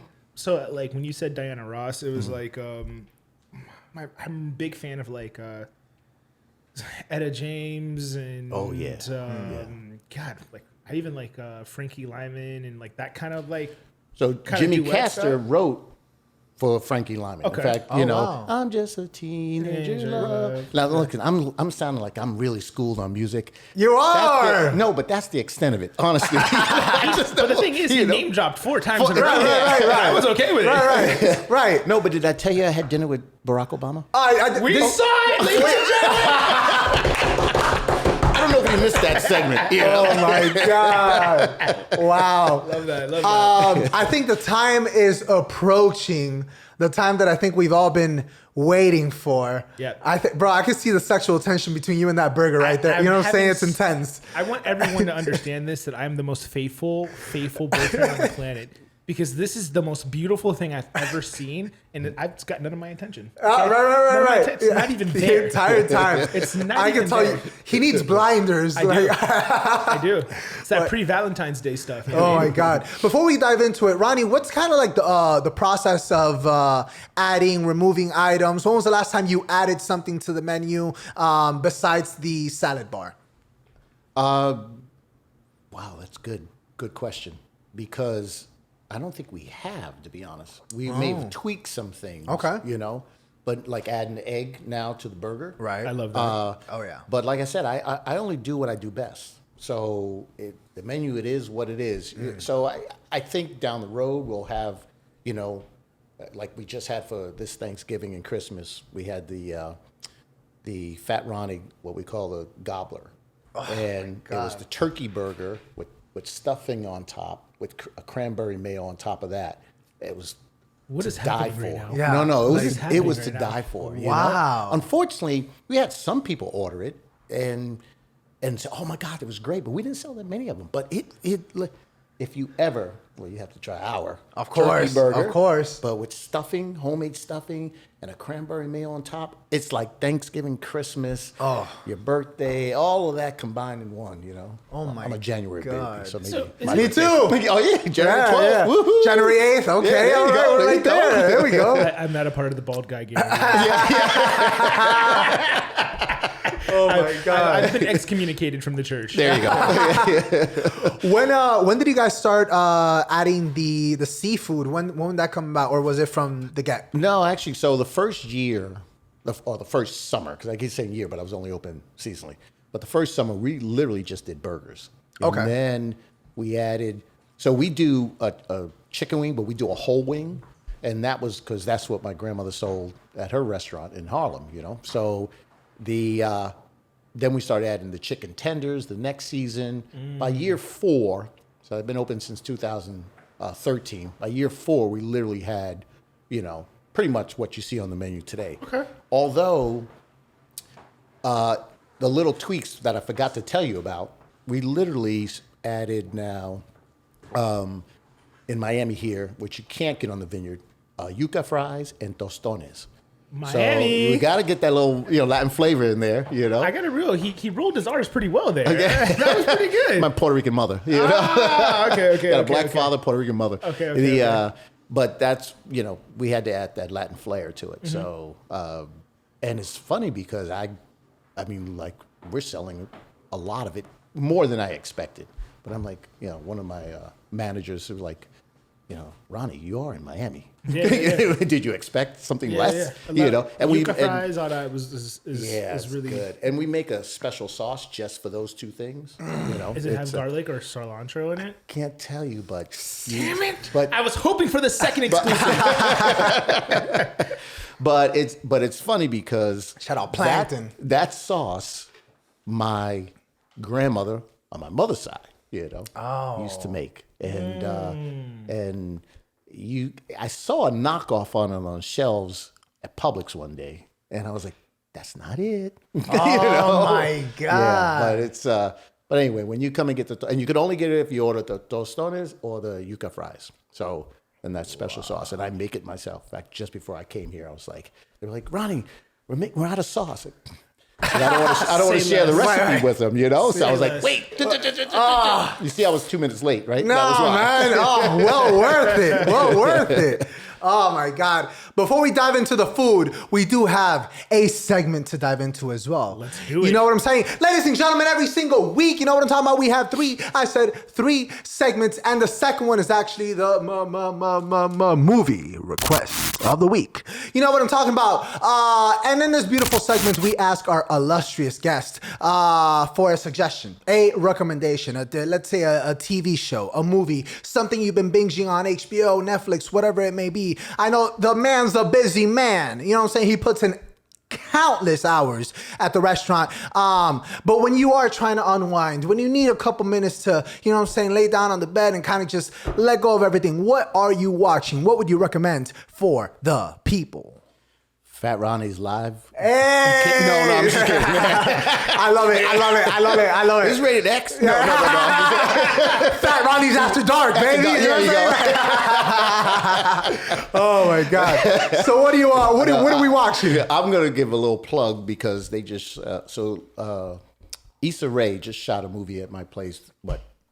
you said Diana Ross, it was like I'm a big fan of like Etta James and God, like I even like Frankie Lyman and like that kind of like So kinda Jimmy duet Castor stuff? wrote for Frankie Lyman. Okay. In fact, Oh, you know, wow. I'm just a teenager. Teenager love. love. Now look, I'm sounding like I'm really schooled on music. You are. No, but that's the extent of it, honestly. But the thing is, he You know. name dropped 4 times in a row. Right. I was okay with it. Right. Right. No, but did I tell you I had dinner with Barack Obama? We saw it, ladies and gentlemen. I don't know if you missed that segment. You know? Oh my God. Wow. Love that. I think the time is approaching. The time that I think we've all been waiting for. Yeah. Bro, I can see the sexual tension between you and that burger right there. You know what I'm saying? It's intense. I want everyone to understand this, that I'm the most faithful boyfriend on the planet. Because this is the most beautiful thing I've ever seen, and it's got none of my attention. Right. It's not even there. The entire time. It's not I even can tell there. you, he needs blinders. I do. I do. It's that pre-Valentine's Day stuff. You know Oh what I my mean? God! Before we dive into it, Ronnie, what's kind of like the process of adding, removing items? When was the last time you added something to the menu besides the salad bar? Wow, that's good. Good question. Because I don't think we have, to be honest. We may have tweaked some things. Okay. You know, but like adding egg now to the burger. Right. I love that. Oh yeah. But like I said, I only do what I do best. So the menu, it is what it is. So I think down the road we'll have, you know, like we just had for this Thanksgiving and Christmas, we had the Fat Ronnie, what we call the gobbler. And it was the turkey burger with stuffing on top, with a cranberry mayo on top of that. It was What to is die happening for. right now? Yeah. No, What is it happening was right to now? die for. You Wow. know? Unfortunately, we had some people order it and say, "Oh my God, it was great," but we didn't sell that many of them. But if you ever, well, you have to try our Of course, turkey burger, of course. but with stuffing, homemade stuffing, and a cranberry mayo on top. It's like Thanksgiving, Christmas, your birthday, all of that combined in one. You know. Oh my I'm a January God. baby, so maybe. So is my it- Me birthday- too. Oh yeah, January 12th. Yeah. Woohoo. January 8th. Okay. Yeah, there all you right. go, We're there right you go. there. There we go. I'm not a part of the bald guy game. Oh my God. I've been excommunicated from the church. There you go. When did you guys start adding the seafood? When did that come about, or was it from the get? No, actually, so the first year, or the first summer, because I keep saying year, but I was only open seasonally. But the first summer, we literally just did burgers. Okay. And then we added, so we do a chicken wing, but we do a whole wing. And that was because that's what my grandmother sold at her restaurant in Harlem, you know? So then we started adding the chicken tenders the next season. By year 4, so I've been open since 2013. By year 4, we literally had, you know, pretty much what you see on the menu today. Okay. Although the little tweaks that I forgot to tell you about, we literally added now in Miami here, which you can't get on the Vineyard, yuca fries, and tostones. Miami. So we got to get that little, Latin flavor in there, I got it real. He rolled his R's pretty well there. That was pretty good. My Puerto Rican mother. Okay. Got a black father, Puerto Rican mother. Okay. But that's, we had to add that Latin flair to it. So, and it's funny because we're selling a lot of it, more than I expected. But I'm like, one of my managers was like, Ronnie, you are in Miami. Yeah. Did you expect something less? Yeah. And yuca fries, all that is really good. And we make a special sauce just for those two things. Does it have garlic or cilantro in it? Can't tell you, but Damn it! But I was hoping for the second exclusive. but it's funny because shout out Plankton. That sauce, my grandmother on my mother's side, used to make, and I saw a knockoff on shelves at Publix one day, and I was like, that's not it. Oh my God. Yeah, but it's but anyway, when you come and get and you can only get it if you order the tostones or the yuca fries. So, and that special sauce, and I make it myself. In fact, just before I came here, they were like, Ronnie, we're out of sauce. And I don't want to share the recipe with them, So I was like, wait. You see, I was 2 minutes late, right? No, man. Oh, well worth it. Well worth it. Oh, my God. Before we dive into the food, we do have a segment to dive into as well. Let's do it. You know what I'm saying? Ladies and gentlemen, every single week, you know what I'm talking about? We have three segments, and the second one is actually the movie request of the week. You know what I'm talking about? And in this beautiful segment, we ask our illustrious guest for a suggestion, a recommendation, let's say a TV show, a movie, something you've been binging on HBO, Netflix, whatever it may be. I know the man's a busy man. You know what I'm saying? He puts in countless hours at the restaurant. But when you are trying to unwind, when you need a couple minutes to, lay down on the bed and kind of just let go of everything, what are you watching? What would you recommend for the people? Fat Ronnie's live. Hey! No, I'm just kidding. I love it. It's rated X. No. Fat Ronnie's After Dark, baby. There you go. Oh my God. So what do you want? What are we watching? I'm gonna give a little plug because they just Issa Rae just shot a movie at my place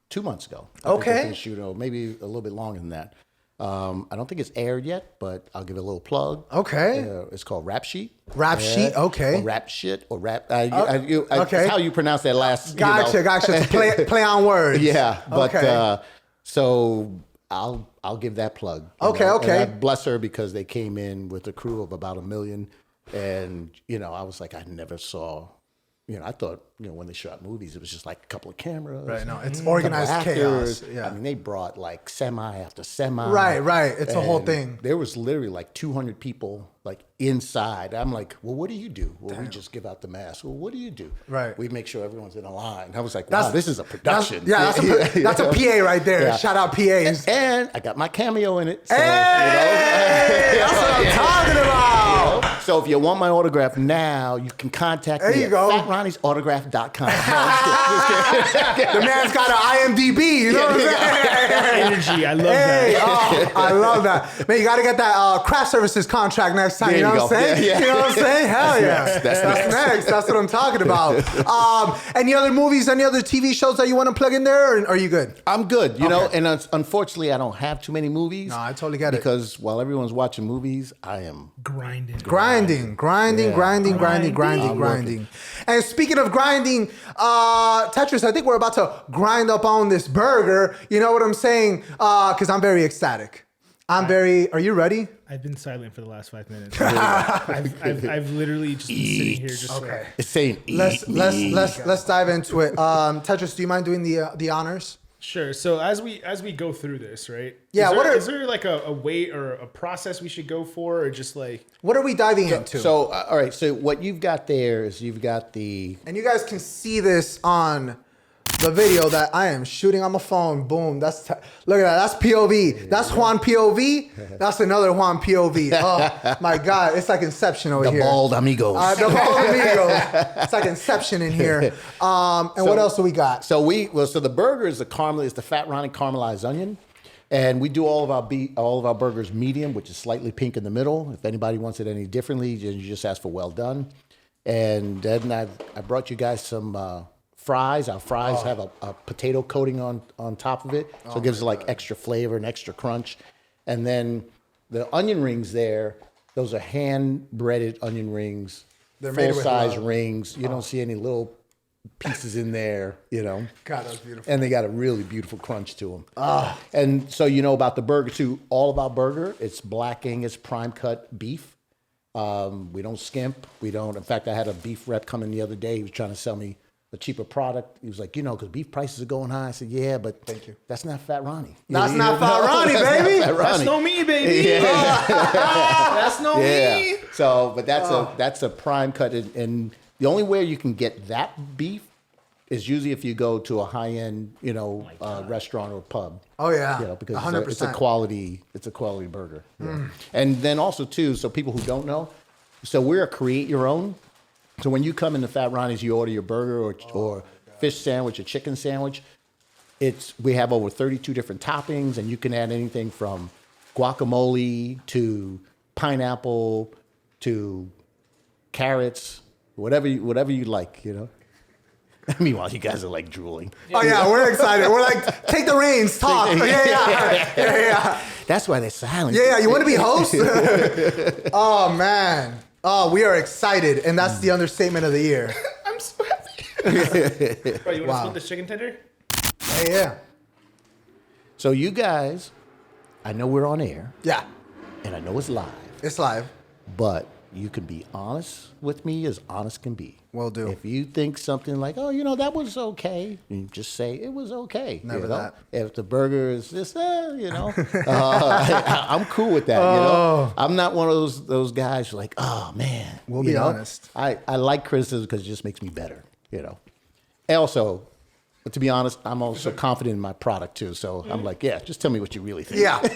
2 months ago. Okay. Maybe a little bit longer than that. I don't think it's aired yet, but I'll give it a little plug. Okay. It's called Rap Sheet. Rap Sheet, okay. Or Rap Shit, or Rap. Okay. That's how you pronounce that last. Gotcha. It's play on words. Yeah, but okay. So I'll give that plug. Okay. And I bless her because they came in with a crew of about 1 million, and I was like, I never saw. I thought, when they shot movies, it was just like a couple of cameras. Right, no, it's organized chaos. Yeah. I mean, they brought like semi after semi. Right. It's a whole thing. There was literally like 200 people like inside. I'm like, well, what do you do? Well, we just give out the mask. Well, what do you do? Right. We make sure everyone's in a line. I was like, wow, this is a production. That's a PA right there. Yeah. Shout out PAs. And I got my cameo in it. So, hey! That's what I'm talking about. So if you want my autograph now, you can contact me at FatRonniesAutograph.com. The man's got an IMDb, you know what I'm saying? Energy, I love that. Oh, I love that. Man, you got to get that craft services contract next time, you know what I'm saying? Yeah. You know what I'm saying? Hell yeah. That's next. That's what I'm talking about. Any other movies, any other TV shows that you want to plug in there, or are you good? I'm good, and unfortunately, I don't have too many movies. No, I totally get it. Because while everyone's watching movies, I am grinding. And speaking of grinding, Tetris, I think we're about to grind up on this burger. You know what I'm saying? Because I'm very ecstatic. Are you ready? I've been silent for the last 5 minutes. I've literally just been sitting here just okay. It's saying let's dive into it. Tetris, do you mind doing the honors? Sure. So as we go through this, right? Yeah. Is there like a way or a process we should go for, or just like what are we diving into? So all right. So what you've got there is you've got and you guys can see this on the video that I am shooting on my phone. Boom. Look at that. That's POV. That's Juan POV. That's another Juan POV. Oh my God. It's like Inception over here. The bald amigos. The bald amigos. It's like Inception in here. And what else do we got? So the burger is the Fat Ronnie caramelized onion. And we do all of our burgers medium, which is slightly pink in the middle. If anybody wants it any differently, you just ask for well done. And then I brought you guys some fries. Our fries have a potato coating on top of it, so it gives it like extra flavor and extra crunch. And then the onion rings there, those are hand breaded onion rings. They're made with full-size love. rings. You don't see any little pieces in there, God, that's beautiful. And they got a really beautiful crunch to them. And so about the burger too. All of our burger, it's Black Angus prime cut beef. We don't skimp. We don't. In fact, I had a beef rep come in the other day. He was trying to sell me a cheaper product. He was like, because beef prices are going high. I said, yeah, but thank you. That's not Fat Ronnie. That's not Fat Ronnie, baby. That's no me, baby. Yeah. That's no me. So, but that's a prime cut, and the only way you can get that beef is usually if you go to a high-end, restaurant or pub. Oh yeah, because 100%. it's a quality burger. Yeah. And then also too, so people who don't know, so we're a create your own. So when you come into Fat Ronnie's, you order your burger or fish sandwich or chicken sandwich. We have over 32 different toppings, and you can add anything from guacamole to pineapple to carrots, whatever you like. Meanwhile, you guys are like drooling. Oh yeah, we're excited. We're like, take the reins, talk. Yeah. That's why they're silent. Yeah, you want to be host? Oh man. Oh, we are excited, and that's the understatement of the year. I'm so happy. Bro, you want to split this chicken tender? Yeah. So you guys, I know we're on air. Yeah. And I know it's live. It's live. But you can be honest with me as honest can be. Will do. If you think something like, that was okay, you just say it was okay. Never that. If the burger is just, I'm cool with that. I'm not one of those guys who are like, oh man. We'll be honest. I like criticism because it just makes me better. And also, to be honest, I'm also confident in my product too. So I'm like, just tell me what you really think. Yeah. I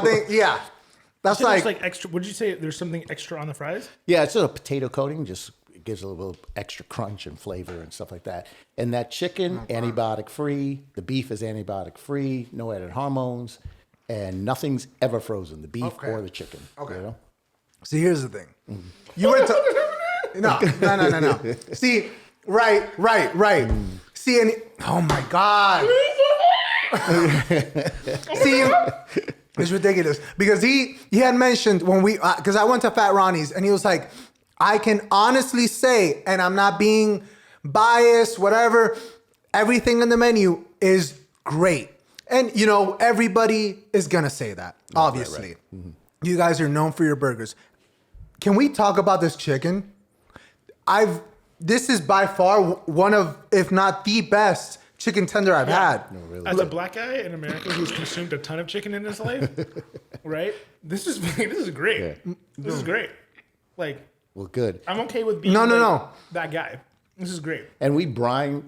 think That's like extra. Would you say there's something extra on the fries? Yeah, it's a potato coating. Just it gives a little extra crunch and flavor and stuff like that. And that chicken, antibiotic free. The beef is antibiotic free. No added hormones, and nothing's ever frozen. The beef or the chicken. Okay. See, here's the thing. You were no. See, right. See, oh my God. See. It's ridiculous because he had mentioned when because I went to Fat Ronnie's and he was like, I can honestly say, and I'm not being biased, whatever, everything on the menu is great. And, everybody is going to say that, obviously. Right. Mm-hmm. You guys are known for your burgers. Can we talk about this chicken? This is by far one of, if not the best chicken tender I've had. No, really. As a black guy in America who's consumed a ton of chicken in his life, right? This is great. Yeah. This is great. Like, well, good. I'm okay with being that guy. This is great. And we brine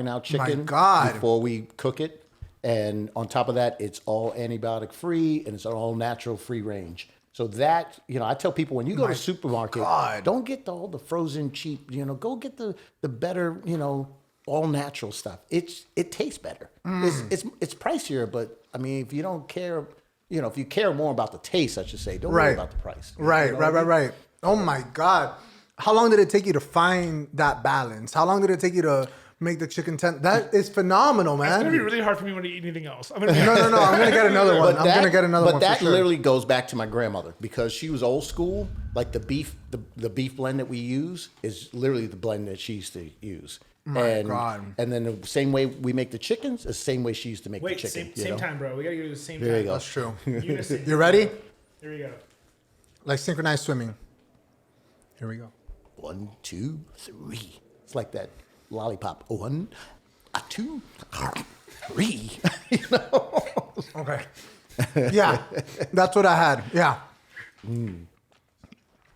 our chicken before we cook it. And on top of that, it's all antibiotic free and it's all natural free range. So that, I tell people when you go to the supermarket, don't get all the frozen cheap, go get the better, all natural stuff. It tastes better. It's pricier, but I mean, if you don't care, if you care more about the taste, I should say, don't worry about the price. Right. Oh my God. How long did it take you to find that balance? How long did it take you to make the chicken tender? That is phenomenal, man. It's going to be really hard for me when I eat anything else. No. I'm going to get another one. But that literally goes back to my grandmother because she was old school. Like the beef blend that we use is literally the blend that she used to use. My God. And then the same way we make the chickens, the same way she used to make the chicken. Same time, bro. We got to do the same time. There you go. That's true. Unison. You ready? Here we go. Like synchronized swimming. Here we go. 1, 2, 3. It's like that lollipop. 1, 2, 3. Okay. Yeah, that's what I had. Yeah.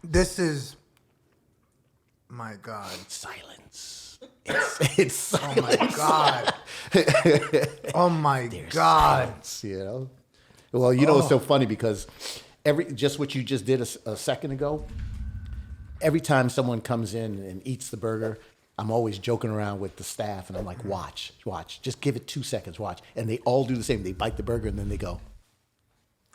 This is, my God. Silence. It's silence. Oh my God. Silence, Well, it's so funny because just what you just did a second ago, every time someone comes in and eats the burger, I'm always joking around with the staff, and I'm like, watch, just give it 2 seconds, watch. And they all do the same. They bite the burger, and then they go.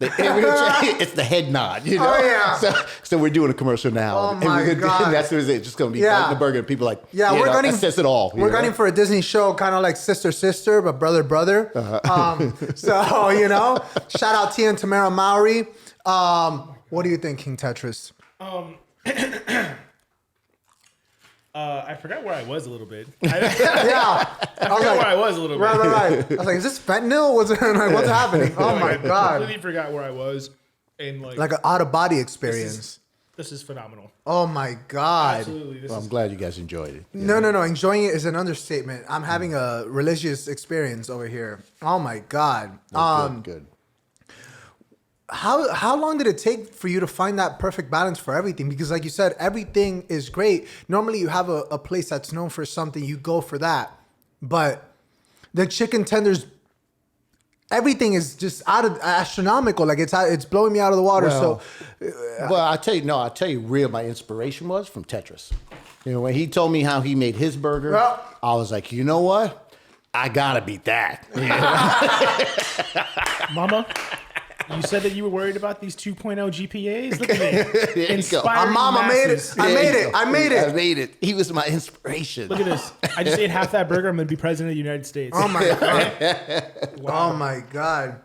It's the head nod, you know? Oh, yeah. So we're doing a commercial now. Oh, my God. And that's what it's just going to be biting the burger, and people are like, we're gunning, that says it all. We're gunning for a Disney show, kind of like Sister, but brother. So, you know, shout out Tia and Tamara Mowry. What do you think, King Tetris? I forgot where I was a little bit. Yeah. I forgot where I was a little bit. Right. I was like, is this fentanyl? What's happening? Oh my I God. completely forgot where I was. And Like an out of body experience. This is phenomenal. Oh my God. Absolutely. I'm glad you guys enjoyed it. No. Enjoying it is an understatement. I'm having a religious experience over here. Oh my God. Good. How long did it take for you to find that perfect balance for everything? Because like you said, everything is great. Normally you have a place that's known for something, you go for that. But the chicken tenders, everything is just astronomical. Like it's blowing me out of the water. Well, I'll tell you real my inspiration was from Tetris. You know, when he told me how he made his burger, I was like, you know what? I gotta beat that. Mama, you said that you were worried about these 2.0 GPAs. Look at me. Inspiring Mama made it. masses. I made it. He was my inspiration. Look at this. I just ate half that burger. I'm going to be president of the United States. Oh my God. Wow. Oh my God.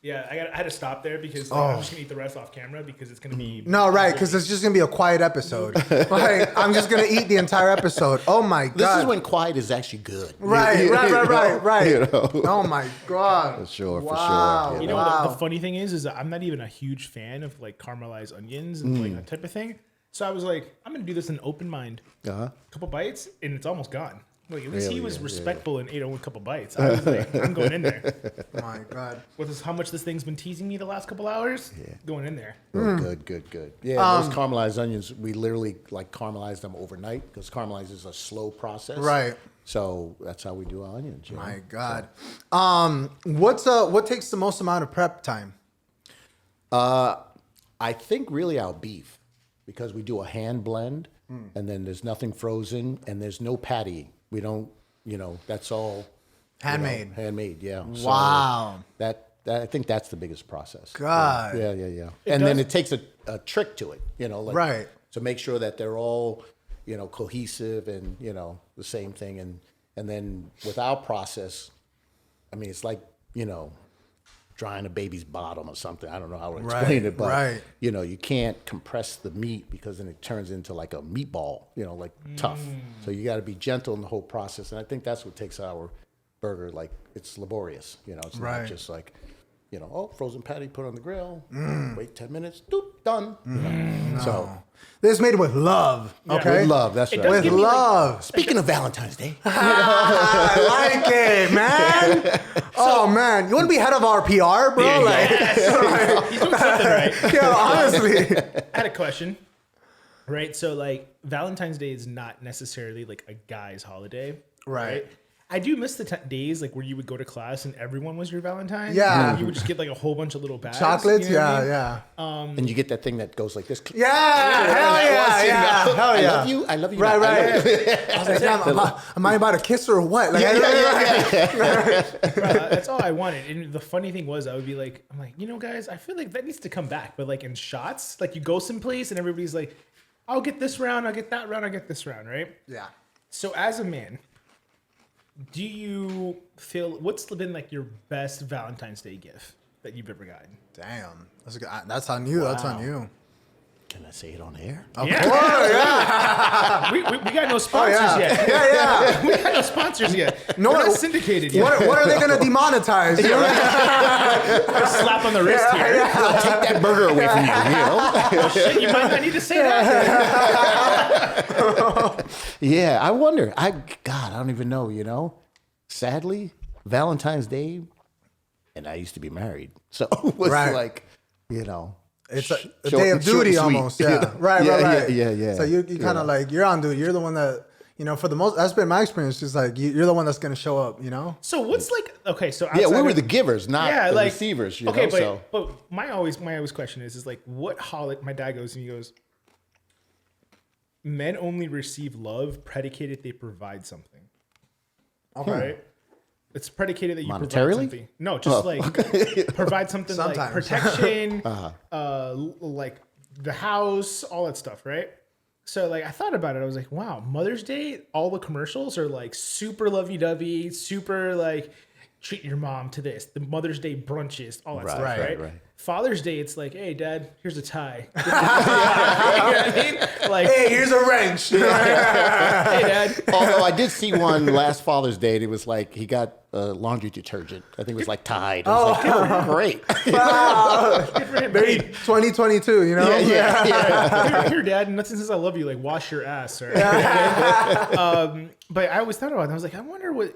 Yeah, I had to stop there because I'm just gonna eat the rest off camera because it's gonna be because it's just gonna be a quiet episode. Like I'm just gonna eat the entire episode. Oh my God! This is when quiet is actually good. Right. You know? Oh my God! For sure. You know what the funny thing is that I'm not even a huge fan of like caramelized onions and like that type of thing. So I was like, I'm gonna do this in an open mind. A couple bites and it's almost gone. Like at least he was respectful and ate a couple bites. I was like, I'm going in there. My God. With how much this thing's been teasing me the last couple hours, going in there. Good. Yeah, those caramelized onions, we literally like caramelize them overnight because caramelize is a slow process. Right. So that's how we do our onions. You know? My God. What takes the most amount of prep time? I think really our beef because we do a hand blend and then there's nothing frozen and there's no pattying. We don't, that's all handmade. Handmade, yeah. Wow. So I think that's the biggest process. God. Yeah. And then it takes a trick to it, right. To make sure that they're all, cohesive and, the same thing. And then with our process, I mean, it's like, drying a baby's bottom or something. I don't know how to explain it, but you can't compress the meat because then it turns into like a meatball, like tough. So you got to be gentle in the whole process. And I think that's what takes our burger, like it's laborious, it's not just like, frozen patty, put on the grill, wait 10 minutes, doop, done. No. So this is made with love, okay? With love, that's right. With love. Speaking of Valentine's Day. I like it, man. Oh, man. You want to be head of our PR, bro? He's doing something right. Yeah, honestly. I had a question. Right? So, like, Valentine's Day is not necessarily, like, a guy's holiday. Right. I do miss the days, like, where you would go to class and everyone was your Valentine. Yeah. You would just get, like, a whole bunch of little bags. Chocolates? You know what I mean? Yeah. And you get that thing that goes like this. Yeah, hell yeah. I love you. I love you. Right. I love you. I was like, damn, am I about to kiss her or what? Like, That's all I wanted. And the funny thing was, I'm like, guys, I feel like that needs to come back, but like in shots, like you go someplace and everybody's like, I'll get this round, I'll get that round, I'll get this round, right? Yeah. So as a man, do you feel what's been like your best Valentine's Day gift that you've ever gotten? Damn. That's on you. Wow. That's on you. Can I say it on air? Of course, yeah. we got no sponsors yet. Yeah. We got no sponsors yet. No, we're not syndicated yet. What are they going to demonetize? A slap on the wrist here. I'll take that burger away from you. Oh, shit, you might not need to say that. Yeah, I wonder. I don't even know, Sadly, Valentine's Day, and I used to be married. So it was like, it's a day of duty almost. Yeah. Right. Yeah. So you kind of like, you're on duty. You're the one that, for the most, that's been my experience. Just like, you're the one that's going to show up, So what's like, okay, so we were the givers, not the receivers, Okay, but my always question is like, what holiday, my dad goes and he goes, men only receive love predicated they provide something. Okay. Right? It's predicated that you provide Monetarily? something. No, just provide something like Sometimes. protection, like the house, all that stuff, right? So like I thought about it, I was like, wow, Mother's Day, all the commercials are like super lovey-dovey, super like treat your mom to this. The Mother's Day brunches, all that stuff, right? Father's Day, it's like, hey, Dad, here's a tie. You know what I mean? Like, Hey, here's a wrench. hey, Dad. Although I did see one last Father's Day, and it was like he got laundry detergent. I think it was like Tide. It was like, great. Good for him. Maybe Hey, 2022, you know? here, Dad, nothing says I love you, like wash your ass. Or, but I always thought about it. I was like, I wonder what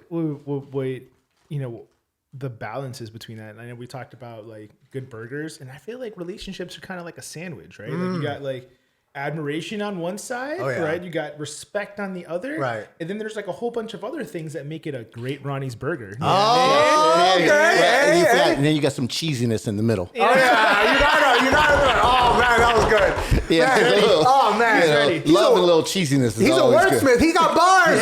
you know, the balance is between that. And I know we talked about like good burgers, and I feel like relationships are kind of like a sandwich, right? Like you got like admiration on one side, right? You got respect on the other, right? And then there's like a whole bunch of other things that make it a great Ronnie's burger. And then you got some cheesiness in the middle. Oh yeah, you got it. Oh man, that was good. Yeah, Man, oh man, you know, love and a little cheesiness. Is he's a always good. wordsmith. He got bars.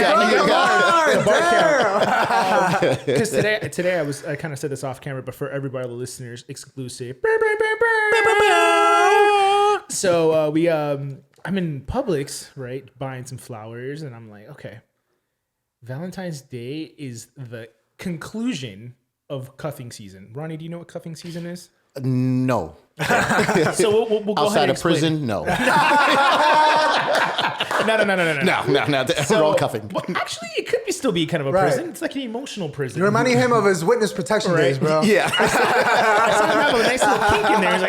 Because today I kind of said this off camera, but for everybody, the listeners, exclusive. So I'm in Publix, right, buying some flowers, and I'm like, okay, Valentine's Day is the conclusion of cuffing season. Ronnie, do you know what cuffing season is? No. So we'll go Outside ahead and of prison, no. No. No. We're all cuffing. Well, actually, it could still be kind of a prison. It's like an emotional prison. You're reminding him of his witness protection days, bro. Yeah. I saw him have a nice little kink in there. He's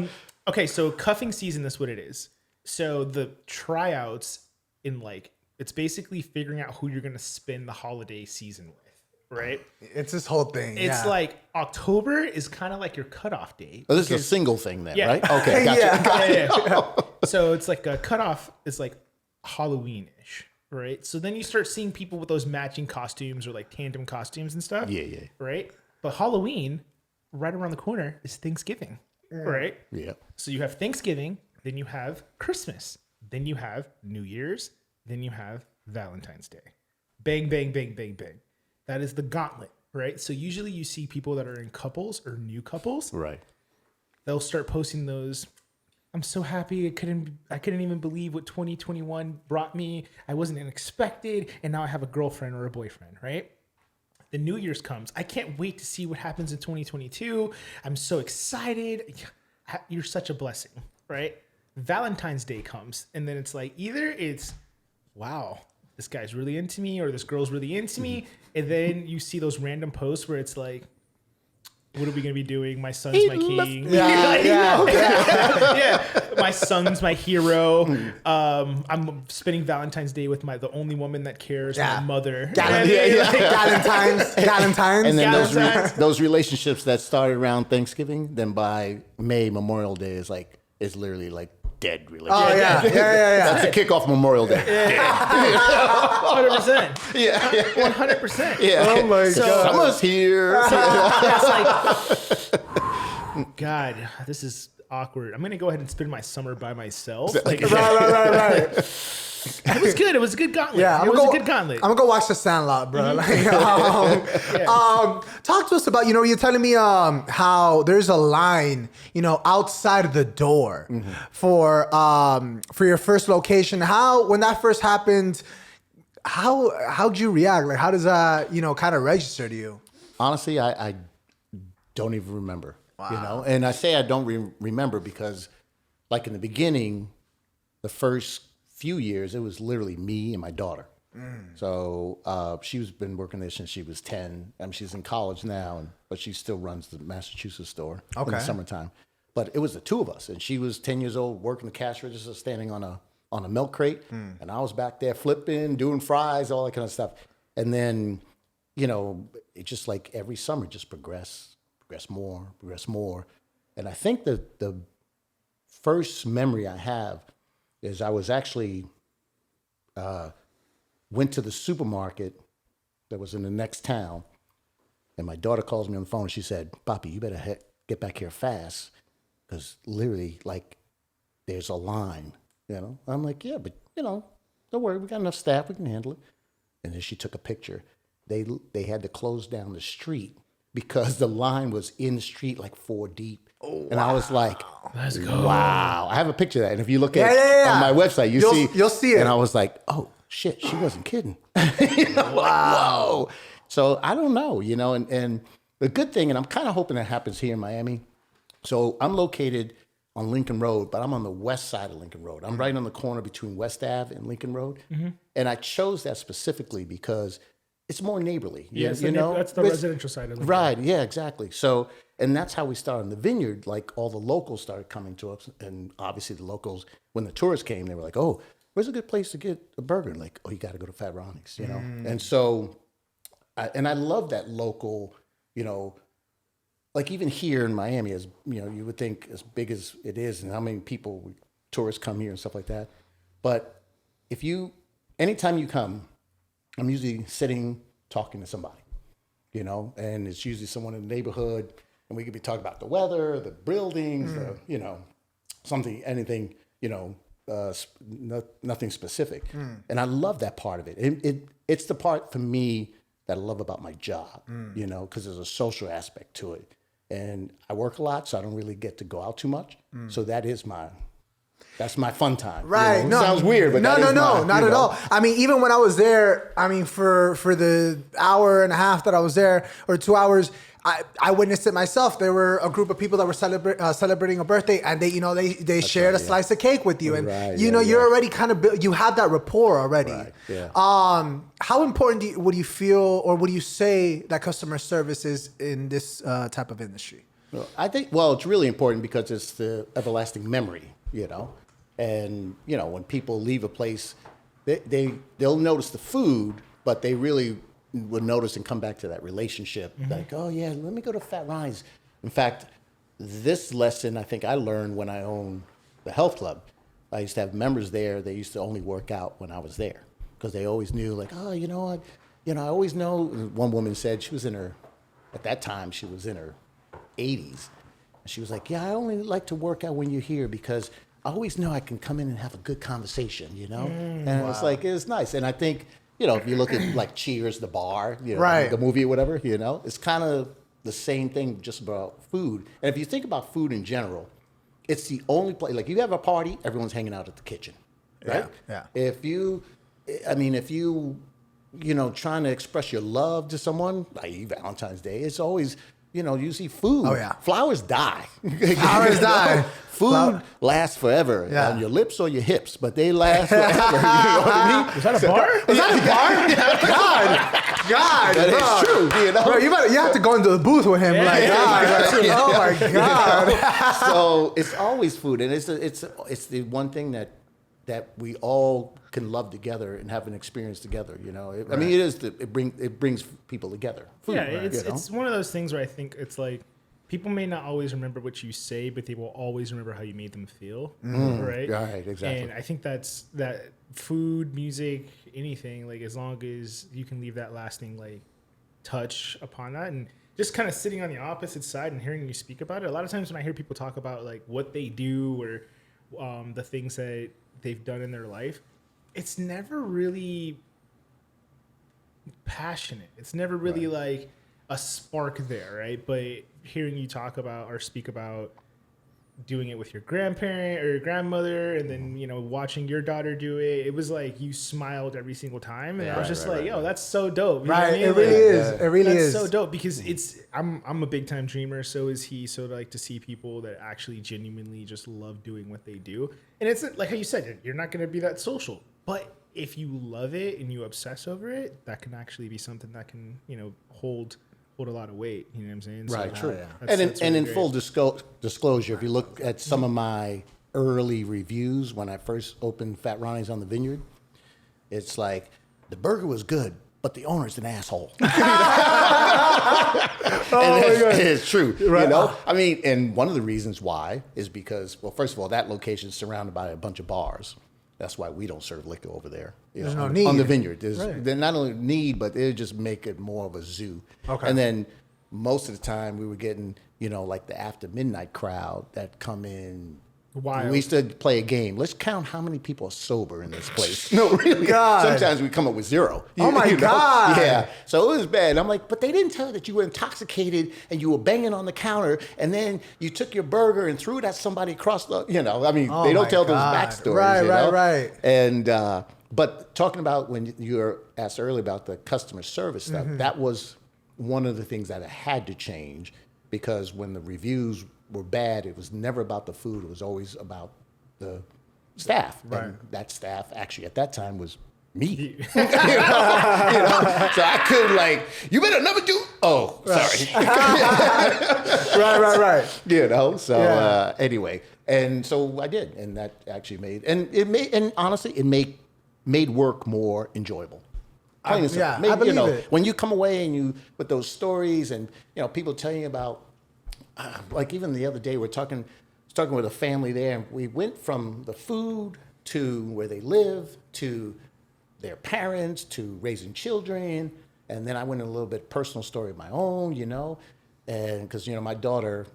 like, okay, so cuffing season is what it is. So the tryouts in like, it's basically figuring out who you're going to spend the holiday season with. Right? It's this whole thing. It's like October is kind of like your cutoff date. Oh, this is a single thing then, right? Okay, Gotcha. Yeah. So it's like a cutoff is like Halloween-ish, right? So then you start seeing people with those matching costumes or like tandem costumes and stuff. Yeah. Right? But Halloween, right around the corner, is Thanksgiving, right? Yeah. So you have Thanksgiving, then you have Christmas, then you have New Year's, then you have Valentine's Day. Bang, bang, bang, bang, bang. That is the gauntlet, right? So usually you see people that are in couples or new couples. Right. They'll start posting those. I'm so happy. I couldn't even believe what 2021 brought me. I wasn't expected, and now I have a girlfriend or a boyfriend, right? The New Year's comes. I can't wait to see what happens in 2022. I'm so excited. You're such a blessing, right? Valentine's Day comes, and then it's like either it's, wow, this guy's really into me, or this girl's really into me, and then you see those random posts where it's like, what are we going to be doing? My son's my king. Yeah. My son's my hero. I'm spending Valentine's Day with the only woman that cares, my mother. Galentine's. And then those relationships that started around Thanksgiving, then by May, Memorial Day is literally like dead relationship. Oh yeah. That's the kickoff Memorial Day. 100%. Yeah. 100%. Yeah. Oh my God. Summer's here. It's like, God, this is awkward. I'm going to go ahead and spend my summer by myself. Like, Right. it was good. It was a good gauntlet. Yeah, it was a good gauntlet. I'm gonna go watch The Sandlot, bro. Talk to us about, you're telling me how there's a line, outside the door for your first location. When that first happened, how'd you react? Like, how does that, kind of register to you? Honestly, I don't even remember. Wow. And I say I don't remember because, like in the beginning, the first few years, it was literally me and my daughter. So she's been working there since she was 10. I mean, she's in college now, but she still runs the Massachusetts store in the summertime. But it was the two of us, and she was 10 years old, working the cash register, standing on a milk crate, and I was back there flipping, doing fries, all that kind of stuff. And then, it just like every summer just progress more. And I think the first memory I have is I was actually went to the supermarket that was in the next town, and my daughter calls me on the phone and she said, "Papi, you better get back here fast, because literally, like, there's a line You know, I'm like, yeah, but you know, don't worry, we got enough staff, we can handle it. And then she took a picture. They had to close down the street because the line was in the street like 4 deep. Oh, and I was like, let's go. Wow. I have a picture of that. And if you look at on my website, you'll see it. And I was like, oh shit, she wasn't kidding. You know, wow. Like, whoa. So I don't know, you know, and the good thing, and I'm kind of hoping that happens here in Miami. So I'm located on Lincoln Road, but I'm on the west side of Lincoln Road. I'm right on the corner between West Ave and Lincoln Road. Mm-hmm. And I chose that specifically because it's more neighborly. Yeah, that's the residential side of Lincoln. Right, yeah, exactly. So, and that's how we started in the vineyard. Like all the locals started coming to us. And obviously the locals, when the tourists came, they were like, oh, where's a good place to get a burger? Like, oh, you got to go to Fat Ronnie's, you know? And so, I love that local, you know, like even here in Miami, as you know, you would think as big as it is and how many people, tourists come here and stuff like that. But anytime you come, I'm usually sitting talking to somebody, you know, and it's usually someone in the neighborhood, and we could be talking about the weather, the buildings, you know, anything, you know, nothing specific. And I love that part of it. It's the part for me that I love about my job, you know, because there's a social aspect to it. And I work a lot, so I don't really get to go out too much. So that's my fun time. Right. You know? No. It sounds weird, but not at all. I mean, even when I was there, I mean, for the hour and a half that I was there, or 2 hours, I witnessed it myself. There were a group of people that were celebrating a birthday, and they shared a slice of cake with you, and you're already kind of you have that rapport already. Right, yeah. How important would you feel, or would you say that customer service is in this type of industry? Well, I think it's really important because it's the everlasting memory, you know, and you know when people leave a place, they'll notice the food, but they really would notice and come back to that relationship. Like, oh yeah, let me go to Fat Ronnie's. In fact, this lesson I think I learned when I owned the health club. I used to have members there. They used to only work out when I was there because they always knew, like, oh, I always know. One woman said at that time she was in her 80s. She was like, yeah, I only like to work out when you're here because I always know I can come in and have a good conversation, you know? And it's like, it's nice. And I think, you know, if you look at like Cheers, the bar, you know, right, the movie or whatever, you know, it's kind of the same thing just about food. And if you think about food in general, it's the only place, like you have a party, everyone's hanging out at the kitchen, right? Yeah. If you trying to express your love to someone, like Valentine's Day, it's always, you know, you see food. Oh, yeah. Flowers die. Flowers die. Food lasts forever on your lips or your hips, but they last forever. You know what I mean? Was that a bar? Was that a bar? God, that is true. You know, bro, you have to go into the booth with him. Oh my God. You know? So it's always food, and it's the one thing that we all can love together and have an experience together. You know, I mean, it brings people together. Food, yeah, it's one of those things where I think it's like people may not always remember what you say, but they will always remember how you made them feel. Right? Right, exactly. And I think that food, music, anything, like as long as you can leave that lasting like touch upon that, and just kind of sitting on the opposite side and hearing you speak about it. A lot of times when I hear people talk about like what they do or the things that they've done in their life, it's never really passionate. It's never really like a spark there, right? But hearing you talk about or speak about doing it with your grandparent or your grandmother, and then, you know, watching your daughter do it, it was like you smiled every single time, and I was just like, yo, that's so dope. You know what I mean? It really is. It really is so dope because I'm a big time dreamer. So is he. So like to see people that actually genuinely just love doing what they do, and it's like how you said, you're not going to be that social, but if you love it and you obsess over it, that can actually be something that can, you know, hold a lot of weight. You know what I'm saying? Right, so, true. That's And in great. full disclosure, if you look at some of my early reviews when I first opened Fat Ronnie's on the Vineyard, it's like, the burger was good, but the owner's an asshole. It's true. Right. You know? I mean, and one of the reasons why is because, well, first of all, that location is surrounded by a bunch of bars. That's why we don't serve liquor over there. There's no need. On the Vineyard. They're not only need, but they just make it more of a zoo. Okay. And then most of the time we were getting, you know, like the after midnight crowd that come in Wild. We used to play a game. Let's count how many people are sober in this place. No, really. God. Sometimes we come up with 0. Oh my God. Yeah. So it was bad. I'm like, but they didn't tell you that you were intoxicated and you were banging on the counter and then you took your burger and threw it at somebody across the, they don't tell those backstories. Right. And, but talking about when you were asked earlier about the customer service stuff, that was one of the things that had to change, because when the reviews were bad, it was never about the food. It was always about the staff. Right. And that staff actually at that time was me. So I could you better never do. Oh, sorry. Right. So anyway, and so I did, and that actually and honestly, it made work more enjoyable. I believe it. When you come away and with those stories and people tell you about, like even the other day we're talking with a family there, and we went from the food to where they live to their parents to raising children, and then I went in a little bit personal story of my own, and because my daughter,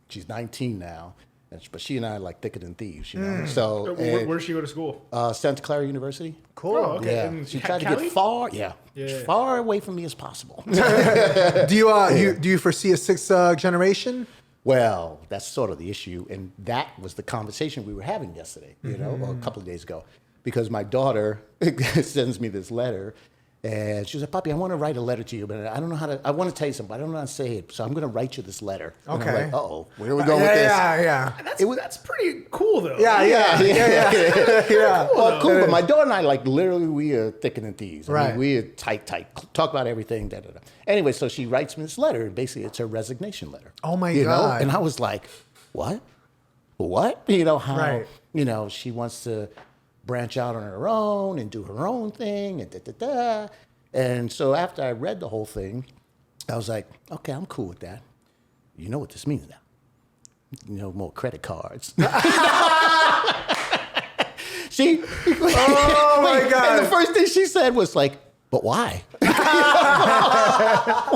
she's 19 now. But she and I are like thicker than thieves, So where does she go to school? Santa Clara University. Cool. Oh, okay. Yeah. And She tried to Cali? get far away from me as possible. Do you foresee a 6th generation? Well, that's sort of the issue, and that was the conversation we were having yesterday, or a couple of days ago, because my daughter sends me this letter. And she was like, Papi, I want to write a letter to you, but I don't know how to, I want to tell you something, but I don't know how to say it. So I'm going to write you this letter. Okay. And I'm like, uh-oh, where are we going with this? Yeah. That's pretty cool, though. Yeah. Well, cool, but my daughter and I, literally, we are thicker than thieves. Right. We are tight. Talk about everything, da-da-da. Anyway, so she writes me this letter, and basically it's her resignation letter. Oh, my God. And I was like, what? What? How, Right. She wants to branch out on her own and do her own thing and da-da-da. And so after I read the whole thing, I was like, okay, I'm cool with that. You know what this means now? More credit cards. Oh my God. And the first thing she said was like, but why?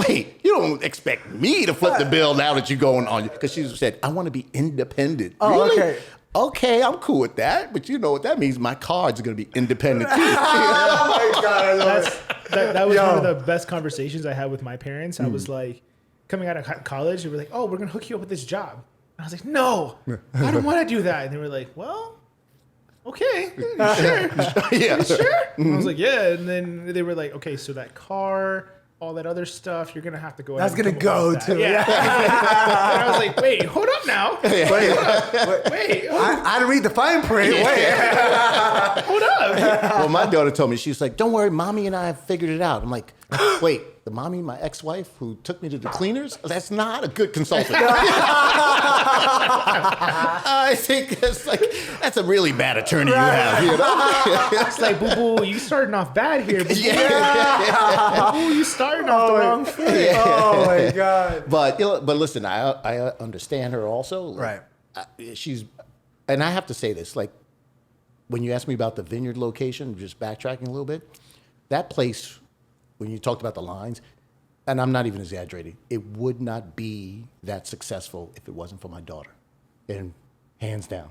Wait, you don't expect me to flip the bill now that you're going on. Because she said, I want to be independent. Oh, really? okay. Okay, I'm cool with that. But you know what that means? My cards are going to be independent too. Oh my God, I love it. That was one of the best conversations I had with my parents. I was like, coming out of college, they were like, oh, we're going to hook you up with this job. And I was like, no, I don't want to do that. And they were like, well, okay, you sure? Yeah. You sure? And I was like, yeah. And then they were like, okay, so that car, all that other stuff, you're going to have to go ahead That's and going to come up go with that. to. Yeah. And I was like, wait, hold up now. Wait. I didn't read the fine print. Wait. Hold up. Well, my daughter told me, she was like, don't worry, mommy and I have figured it out. I'm like, wait, the mommy, my ex-wife, who took me to the cleaners, that's not a good consultant. I think that's a really bad attorney you have. It's like, boo-boo, you starting off bad here. Boo-boo. Yeah. Boo-boo, you starting off the wrong foot. Oh my God. But listen, I understand her also. Right. And I have to say this, when you asked me about the vineyard location, just backtracking a little bit, that place, when you talked about the lines, and I'm not even exaggerating, it would not be that successful if it wasn't for my daughter. And hands down.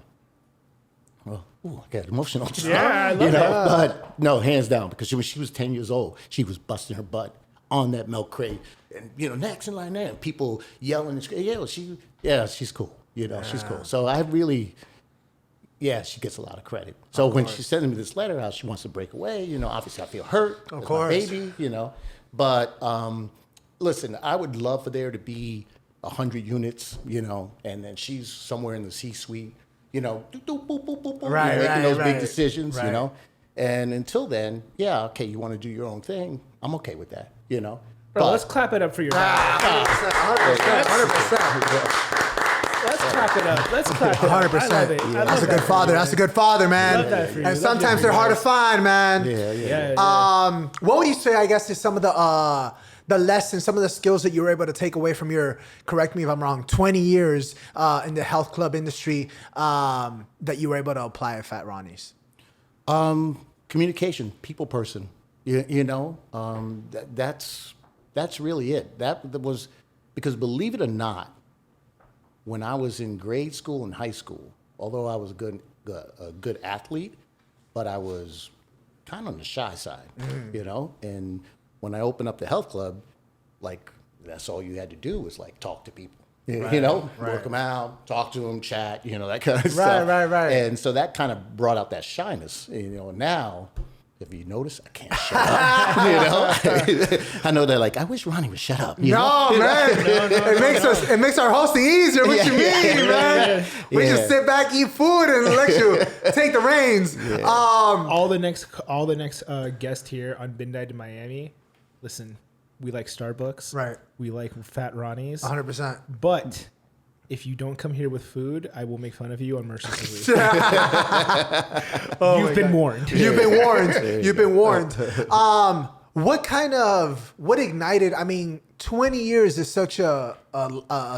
Well, I got emotional. Yeah, I love that. But no, hands down, because when she was 10 years old, she was busting her butt on that milk crate. And, next in line there, and people yelling and screaming, she's cool. She's cool. So I really... Yeah, she gets a lot of credit. So when she sends me this letter, how she wants to break away, obviously I feel hurt. Of course. My baby, But listen, I would love for there to be 100 units, and then she's somewhere in the C-suite, making those big decisions, And until then, okay, you want to do your own thing, I'm okay with that, Bro, let's clap it up for your dad. 100%. Let's clap it up. Let's clap it up. 100%. I love it. That's a good father. That's a good father, man. Love that for you. And Love sometimes that for they're you. hard to find, man. Yeah. What would you say, I guess, is some of the lessons, some of the skills that you were able to take away from your, correct me if I'm wrong, 20 years in the health club industry that you were able to apply at Fat Ronnie's? Communication, people person, that's really it. That was, because believe it or not, when I was in grade school and high school, although I was a good athlete, but I was kind of on the shy side, you know? And when I opened up the health club, like, that's all you had to do was like talk to people, you know, work them out, talk to them, chat, you know, that kind of stuff. Right. And so that kind of brought out that shyness, you know. Now, if you notice, I can't shut up, you know. I know they're like, I wish Ronnie would shut up. You know? Man. It makes our hosting easier. What you mean, man? We just sit back, eat food, and let you take the reins. Yeah. All the next guest here on Midnight in Miami. Listen, we like Starbucks. Right. We like Fat Ronnie's. 100%. But if you don't come here with food, I will make fun of you unmercifully. You've been warned. You've been warned. You've been warned. What ignited? I mean, 20 years is such a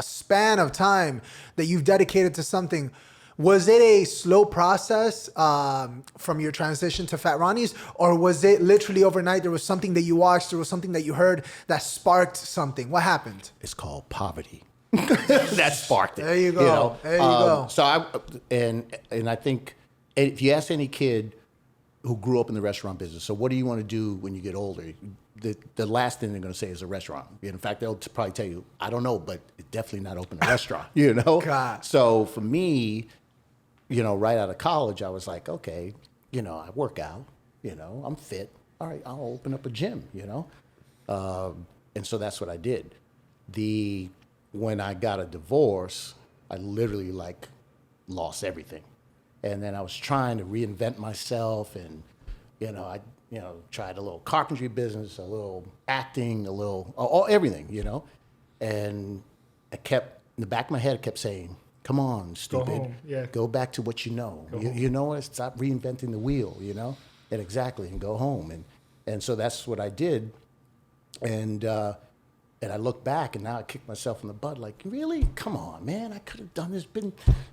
span of time that you've dedicated to something. Was it a slow process from your transition to Fat Ronnie's, or was it literally overnight? There was something that you watched, there was something that you heard that sparked something. What happened? It's called poverty. That sparked it. There you go. You know? There you go. So I think if you ask any kid who grew up in the restaurant business, so what do you want to do when you get older? The last thing they're going to say is a restaurant. In fact, they'll probably tell you, I don't know, but it's definitely not open a restaurant. You know. God. So for me, you know, right out of college, I was like, okay, you know, I work out. You know, I'm fit. All right, I'll open up a gym. You know, and so that's what I did. When I got a divorce, I literally like lost everything. And then I was trying to reinvent myself, and, you know, I tried a little carpentry business, a little acting, everything, you know. And in the back of my head, I kept saying, come on, stupid. Go home. Yeah. Go back to what you know. You know what? Stop reinventing the wheel, you know? And go home. And so that's what I did. And I look back, and now I kick myself in the butt. Like, really? Come on, man! I could have done this.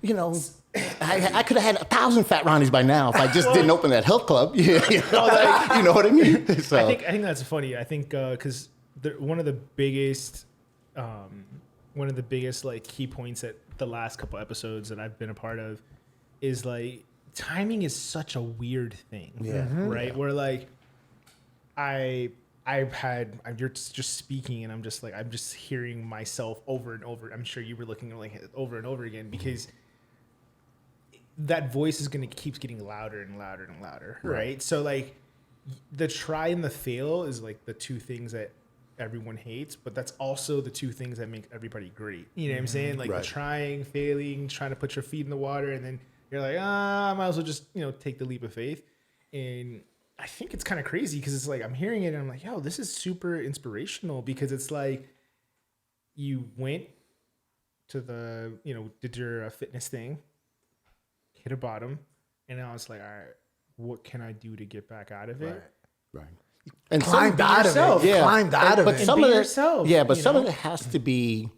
You know, I could have had 1,000 Fat Ronnies by now if I just didn't open that health club. You know what I mean? So. I think that's funny. I think because one of the biggest like key points at the last couple episodes that I've been a part of is like timing is such a weird thing. Yeah. Right. Yeah. Where like you're just speaking, and I'm just hearing myself over and over. I'm sure you were looking like over and over again, because that voice is going to keep getting louder and louder and louder. Right. So like the try and the fail is like the two things that everyone hates, but that's also the two things that make everybody great. You know what I'm saying? Like the trying, failing, trying to put your feet in the water, and then you're like, I might as well just, take the leap of faith. And I think it's kind of crazy, because it's like I'm hearing it and I'm like, yo, this is super inspirational, because it's like you went to the, did your fitness thing, hit a bottom, and now it's like, all right, what can I do to get back out of it? Right. And climbed out of it. Yeah. Climbed out of it. But some of it, yourself, some of it has to be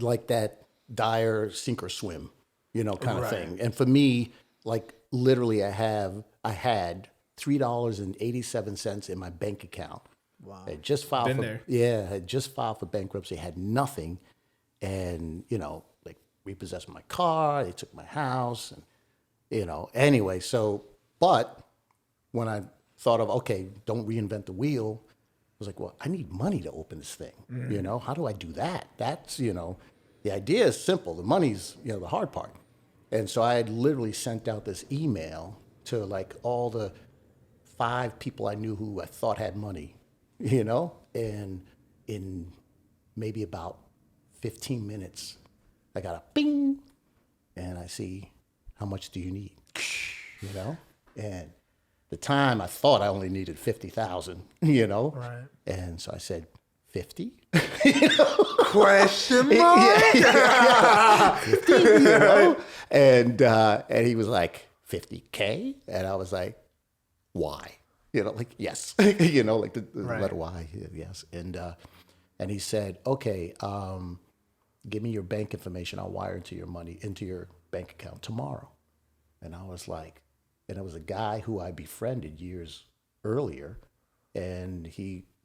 like that dire sink or swim, kind of thing. And for me, like literally I had $3.87 in my bank account. Wow. I had just filed for bankruptcy, had nothing, and like repossessed my car, they took my house, and anyway, but when I thought of, okay, don't reinvent the wheel, I was like, well, I need money to open this thing. How do I do that? That's, the idea is simple. The money's, the hard part. And so I had literally sent out this email to like all the 5 people I knew who I thought had money, and in maybe about 15 minutes, I got a bing, and I see, how much do you need? And the time I thought I only needed 50,000, Right. And so I said, 50? Question mark? 50, And he was like, 50K? And I was like, why? Like, yes. Like the letter Y, yes. And he said, okay, give me your bank information. I'll wire into your bank account tomorrow. And I was like, and it was a guy who I befriended years earlier. And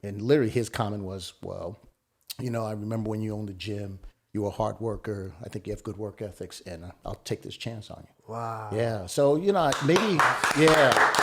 literally his comment was, well, I remember when you owned the gym, you're a hard worker. I think you have good work ethics, and I'll take this chance on you. Wow. Yeah. So, maybe, yeah.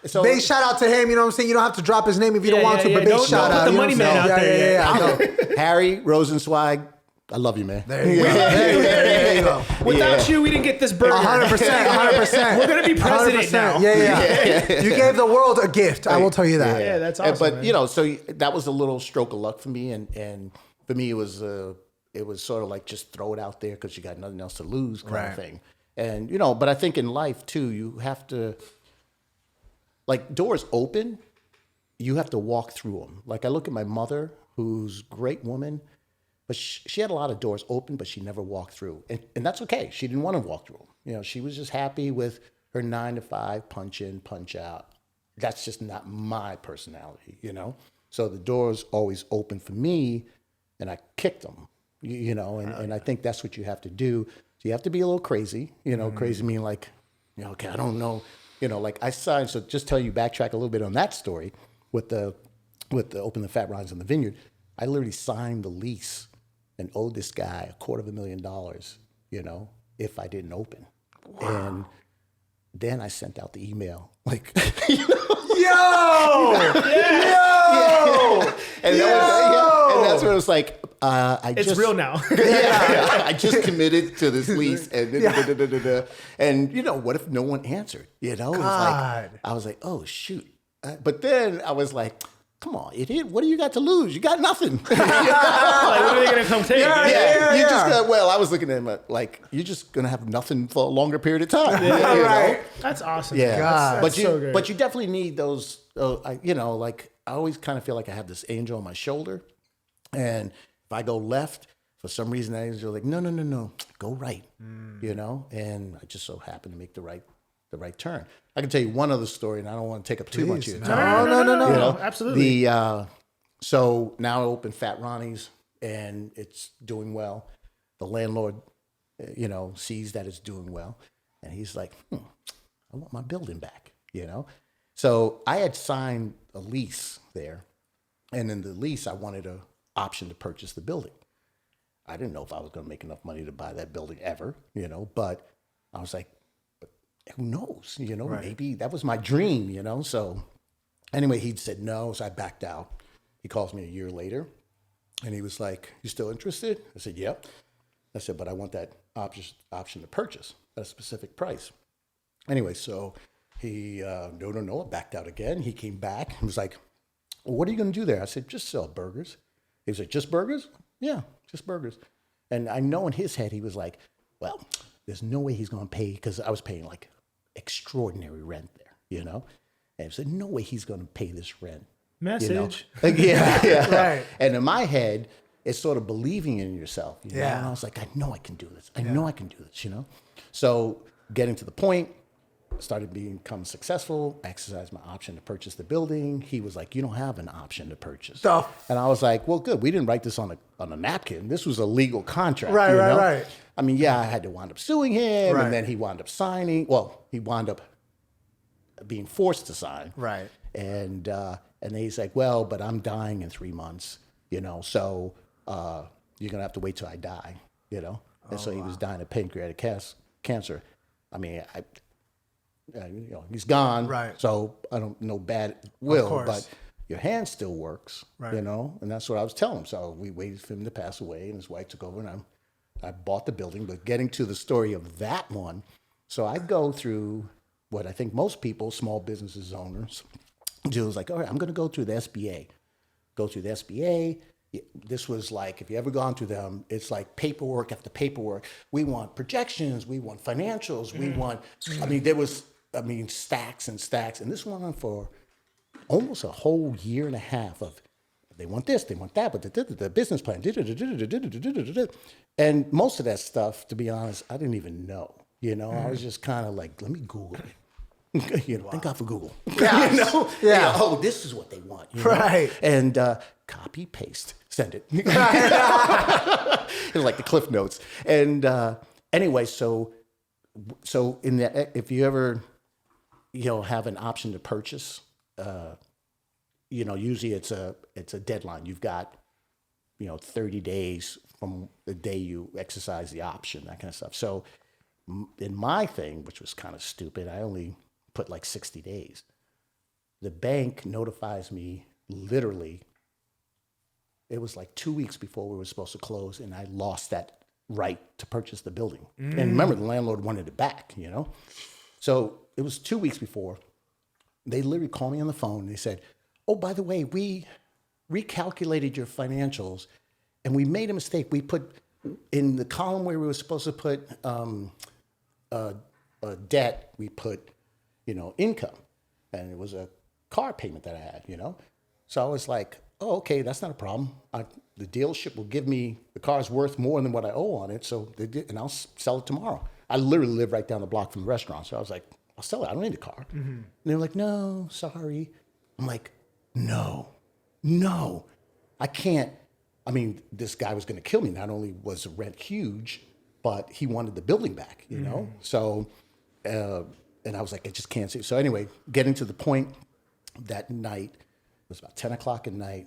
So Big shout out to him. You know what I'm saying? You don't have to drop his name if you don't want to, but big Don't shout out. put the you know money what I'm man saying? out there. Yeah. Harry Rosenzweig, I love you, man. There you go. There you go. Without you, we didn't get this burger. 100%. We're gonna be president now. Yeah. You gave the world a gift. I will tell you that. Yeah, that's awesome. But man. so that was a little stroke of luck for me, and for me it was sort of like just throw it out there because you got nothing else to lose kind of thing. And but I think in life too, you have to, like, doors open, you have to walk through them. Like, I look at my mother, who's a great woman, but she had a lot of doors open, but she never walked through. And that's okay. She didn't want to walk through them. She was just happy with her 9 to 5, punch in, punch out. That's just not my personality, So the doors always open for me, and I kicked them, and I think that's what you have to do. So you have to be a little crazy, crazy meaning like, okay, I don't know. Like I signed, so just tell you, backtrack a little bit on that story with the Open the Fat Ronnies in the Vineyard. I literally signed the lease and owed this guy $250,000, if I didn't open. Wow. And then I sent out the email, like, Yo! And that's where it was like, it's real now. I just committed to this lease, and and what if no one answered? It was like, I was like, oh shoot! But then I was like, come on, idiot! What do you got to lose? You got nothing. Like, what are they gonna come take? I was looking at him like, you're just gonna have nothing for a longer period of time. Right. That's awesome. Yeah, God. That's so good. But you definitely need those. Like I always kind of feel like I have this angel on my shoulder, and if I go left, for some reason, that angel like, no, go right. And I just so happened to make the right turn. I can tell you one other story, and I don't want to take up too much of your time. No, absolutely. So now I open Fat Ronnie's, and it's doing well. The landlord, sees that it's doing well, and he's like, I want my building back. So I had signed a lease there, and in the lease, I wanted an option to purchase the building. I didn't know if I was going to make enough money to buy that building ever, but I was like, but who knows, maybe that was my dream, So anyway, he said no, so I backed out. He calls me a year later, and he was like, you still interested? I said, yep. I said, but I want that option to purchase at a specific price. Anyway, so he, no, I backed out again. He came back and was like, well, what are you going to do there? I said, just sell burgers. He was like, just burgers? Yeah, just burgers. And I know in his head, he was like, well, there's no way he's going to pay, because I was paying like extraordinary rent there, And he said, no way he's going to pay this rent. Message. Yeah. Right. And in my head, it's sort of believing in yourself. Yeah. And I was like, I know I can do this. I know I can do this, So getting to the point, started become successful, exercised my option to purchase the building. He was like, you don't have an option to purchase. And I was like, well, good. We didn't write this on a napkin. This was a legal contract. Right. I mean, I had to wind up suing him, Right. and then he wound up signing. Well, he wound up being forced to sign. Right. And then he's like, well, but I'm dying in 3 months, so you're going to have to wait till I die, And so he was dying of pancreatic cancer. I mean, he's gone. Right. So I don't know bad will, course. but your hand still works, Right. And that's what I was telling him. So we waited for him to pass away, and his wife took over, and I bought the building. But getting to the story of that one, so I go through what I think most people, small businesses owners, do is like, all right, I'm going to go through the SBA. Go through the SBA. This was like, if you ever gone through them, it's like paperwork after paperwork. We want projections. We want financials. We want, there was stacks and stacks. And this went on for almost a whole year and a half of, they want this, they want that, but the business plan. And most of that stuff, to be honest, I didn't even know. I was just kind of like, let me Google it. Thank God for Google. Yeah. Oh, this is what they want. Right. And copy, paste, send it. It was like the Cliff Notes. And anyway, so in the, if you ever, have an option to purchase, usually it's a deadline. You've got 30 days from the day you exercise the option, that kind of stuff. So in my thing, which was kind of stupid, I only put like 60 days. The bank notifies me literally, it was like 2 weeks before we were supposed to close, and I lost that right to purchase the building. And remember, the landlord wanted it back, So it was 2 weeks before. They literally called me on the phone. And they said, oh, by the way, we recalculated your financials, and we made a mistake. We put in the column where we were supposed to put debt, we put, income. And it was a car payment that I had, So I was like, oh, okay, that's not a problem. The dealership will give me, the car's worth more than what I owe on it, so they did, and I'll sell it tomorrow. I literally live right down the block from the restaurant, so I was like, I'll sell it. I don't need the car. And they were like, no, sorry. I'm like, no, I can't. I mean, this guy was going to kill me. Not only was the rent huge, but he wanted the building back, So, and I was like, I just can't see. So anyway, getting to the point that night, it was about 10 o'clock at night.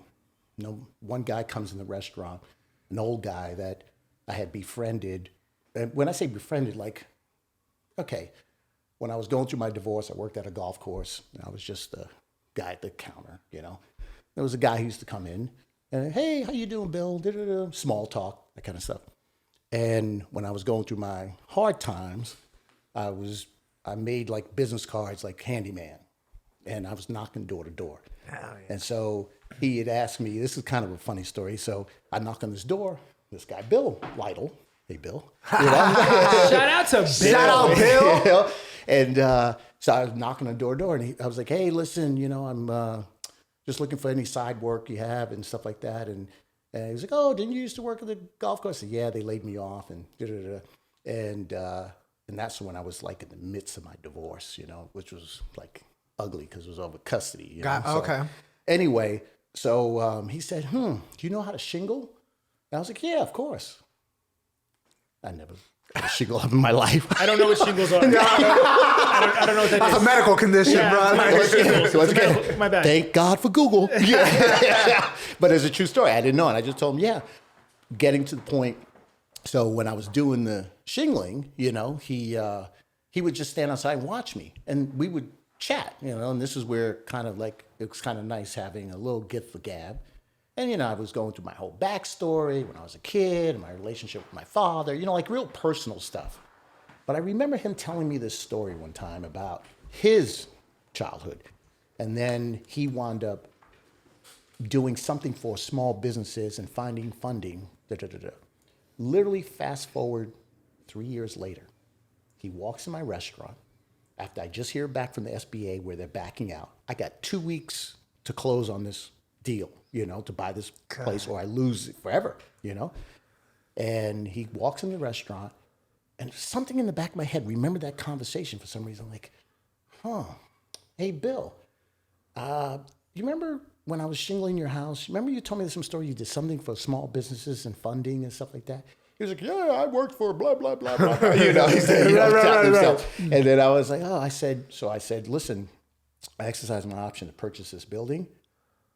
One guy comes in the restaurant, an old guy that I had befriended. And when I say befriended, like, okay, when I was going through my divorce, I worked at a golf course. And I was just a guy at the counter, There was a guy who used to come in and, hey, how you doing, Bill? Da-da-da. Small talk, that kind of stuff. And when I was going through my hard times, I made like business cards, like handyman. And I was knocking door to door. Oh, yeah. And so he had asked me, this is kind of a funny story. So I knock on this door, this guy, Bill Lytle. Hey, Bill. Shout out to Bill. Shout out, Bill. And so I was knocking on door, and I was like, hey, listen, I'm just looking for any side work you have and stuff like that. And he was like, oh, didn't you used to work at the golf course? I said, yeah, they laid me off and da-da-da. And that's when I was like in the midst of my divorce, which was like ugly because it was over custody. Okay. Anyway, so he said, do you know how to shingle? And I was like, yeah, of course. I never had a shingle up in my life. I don't know what shingles are. I don't know what that That's is. a medical condition, bro. Once again, my bad. Thank God for Google. But it's a true story. I didn't know, and I just told him, yeah. Getting to the point, so when I was doing the shingling, he would just stand outside and watch me, and we would chat, and this is where kind of like, it was kind of nice having a little gift for gab. And, I was going through my whole backstory when I was a kid, and my relationship with my father, like real personal stuff. But I remember him telling me this story one time about his childhood. And then he wound up doing something for small businesses and finding funding. Literally fast forward 3 years later, he walks in my restaurant after I just hear back from the SBA where they're backing out. I got 2 weeks to close on this deal, to buy this place or I lose it forever, And he walks in the restaurant, and something in the back of my head, remember that conversation for some reason, like, hey, Bill, you remember when I was shingling your house? Remember you told me some story, you did something for small businesses and funding and stuff like that? He was like, yeah, I worked for blah, blah, blah, blah, blah. He said, right. And then I was like, I said, listen, I exercised my option to purchase this building.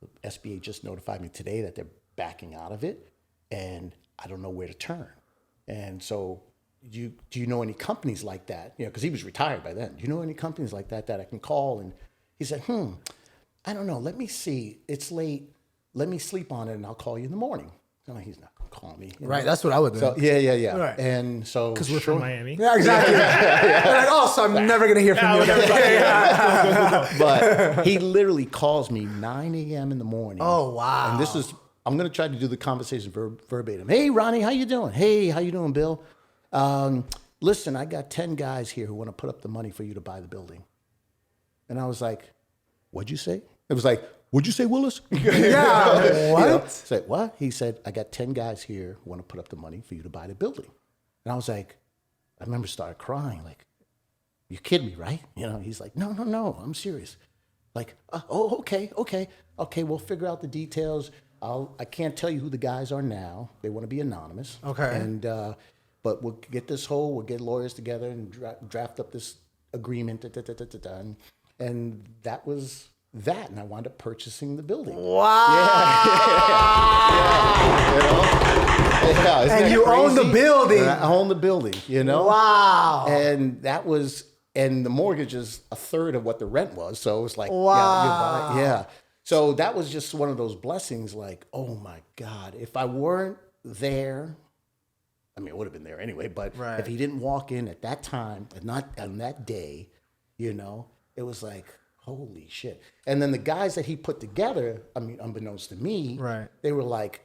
The SBA just notified me today that they're backing out of it, and I don't know where to turn. And so do you know any companies like that? Because he was retired by then. Do you know any companies like that I can call? And he said, I don't know. Let me see. It's late. Let me sleep on it, and I'll call you in the morning. No, he's not going to call me. Right, that's what I would do. So, yeah. Right. And so... Because we're from Miami. Yeah, exactly. Like, oh, so I'm never going to hear from you again. But he literally calls me 9 a.m. in the morning. Oh, wow. And this is... I'm going to try to do the conversation verbatim. Hey, Ronnie, how you doing? Hey, how you doing, Bill? Listen, I got 10 guys here who want to put up the money for you to buy the building. And I was like, what'd you say? It was like, what'd you say, Willis? Yeah, what? Said, what? He said, I got 10 guys here who want to put up the money for you to buy the building. And I was like, I remember started crying, like, you kidding me, right? He's like, no, I'm serious. Like, okay, we'll figure out the details. I can't tell you who the guys are now. They want to be anonymous. Okay. And but we'll get lawyers together and draft up this agreement. And that was that, and I wound up purchasing the building. Wow. And you own the building. And I own the building, Wow. And that was, and the mortgage is a third of what the rent was. So it was like, wow. yeah. So that was just one of those blessings, like, oh my God, if I weren't there, I mean, it would have been there anyway, but if he didn't walk in at that time, and not on that day, it was like, holy shit. And then the guys that he put together, I mean, unbeknownst to me, they were like,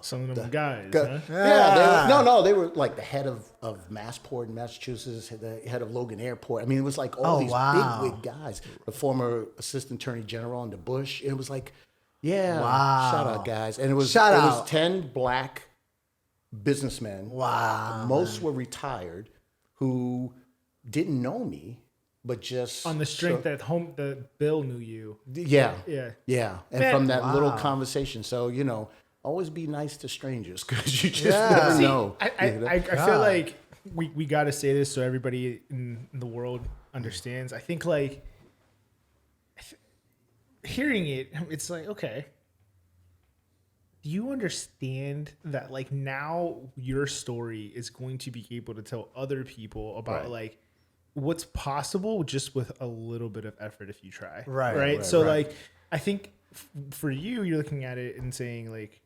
some of them guys. They were like the head of Massport in Massachusetts, the head of Logan Airport. I mean, it was like all these big wig guys. The former assistant attorney general under Bush. It was like, shout out guys. And it was 10 black businessmen. Wow. Most were retired who didn't know me, but just on the strength that the Bill knew you. Yeah. And from that little conversation. So, always be nice to strangers because you just never know. I feel like we got to say this so everybody in the world understands. I think like hearing it, it's like, okay, do you understand that like now your story is going to be able to tell other people about like what's possible just with a little bit of effort if you try. Right. So like, I think for you, you're looking at it and saying like,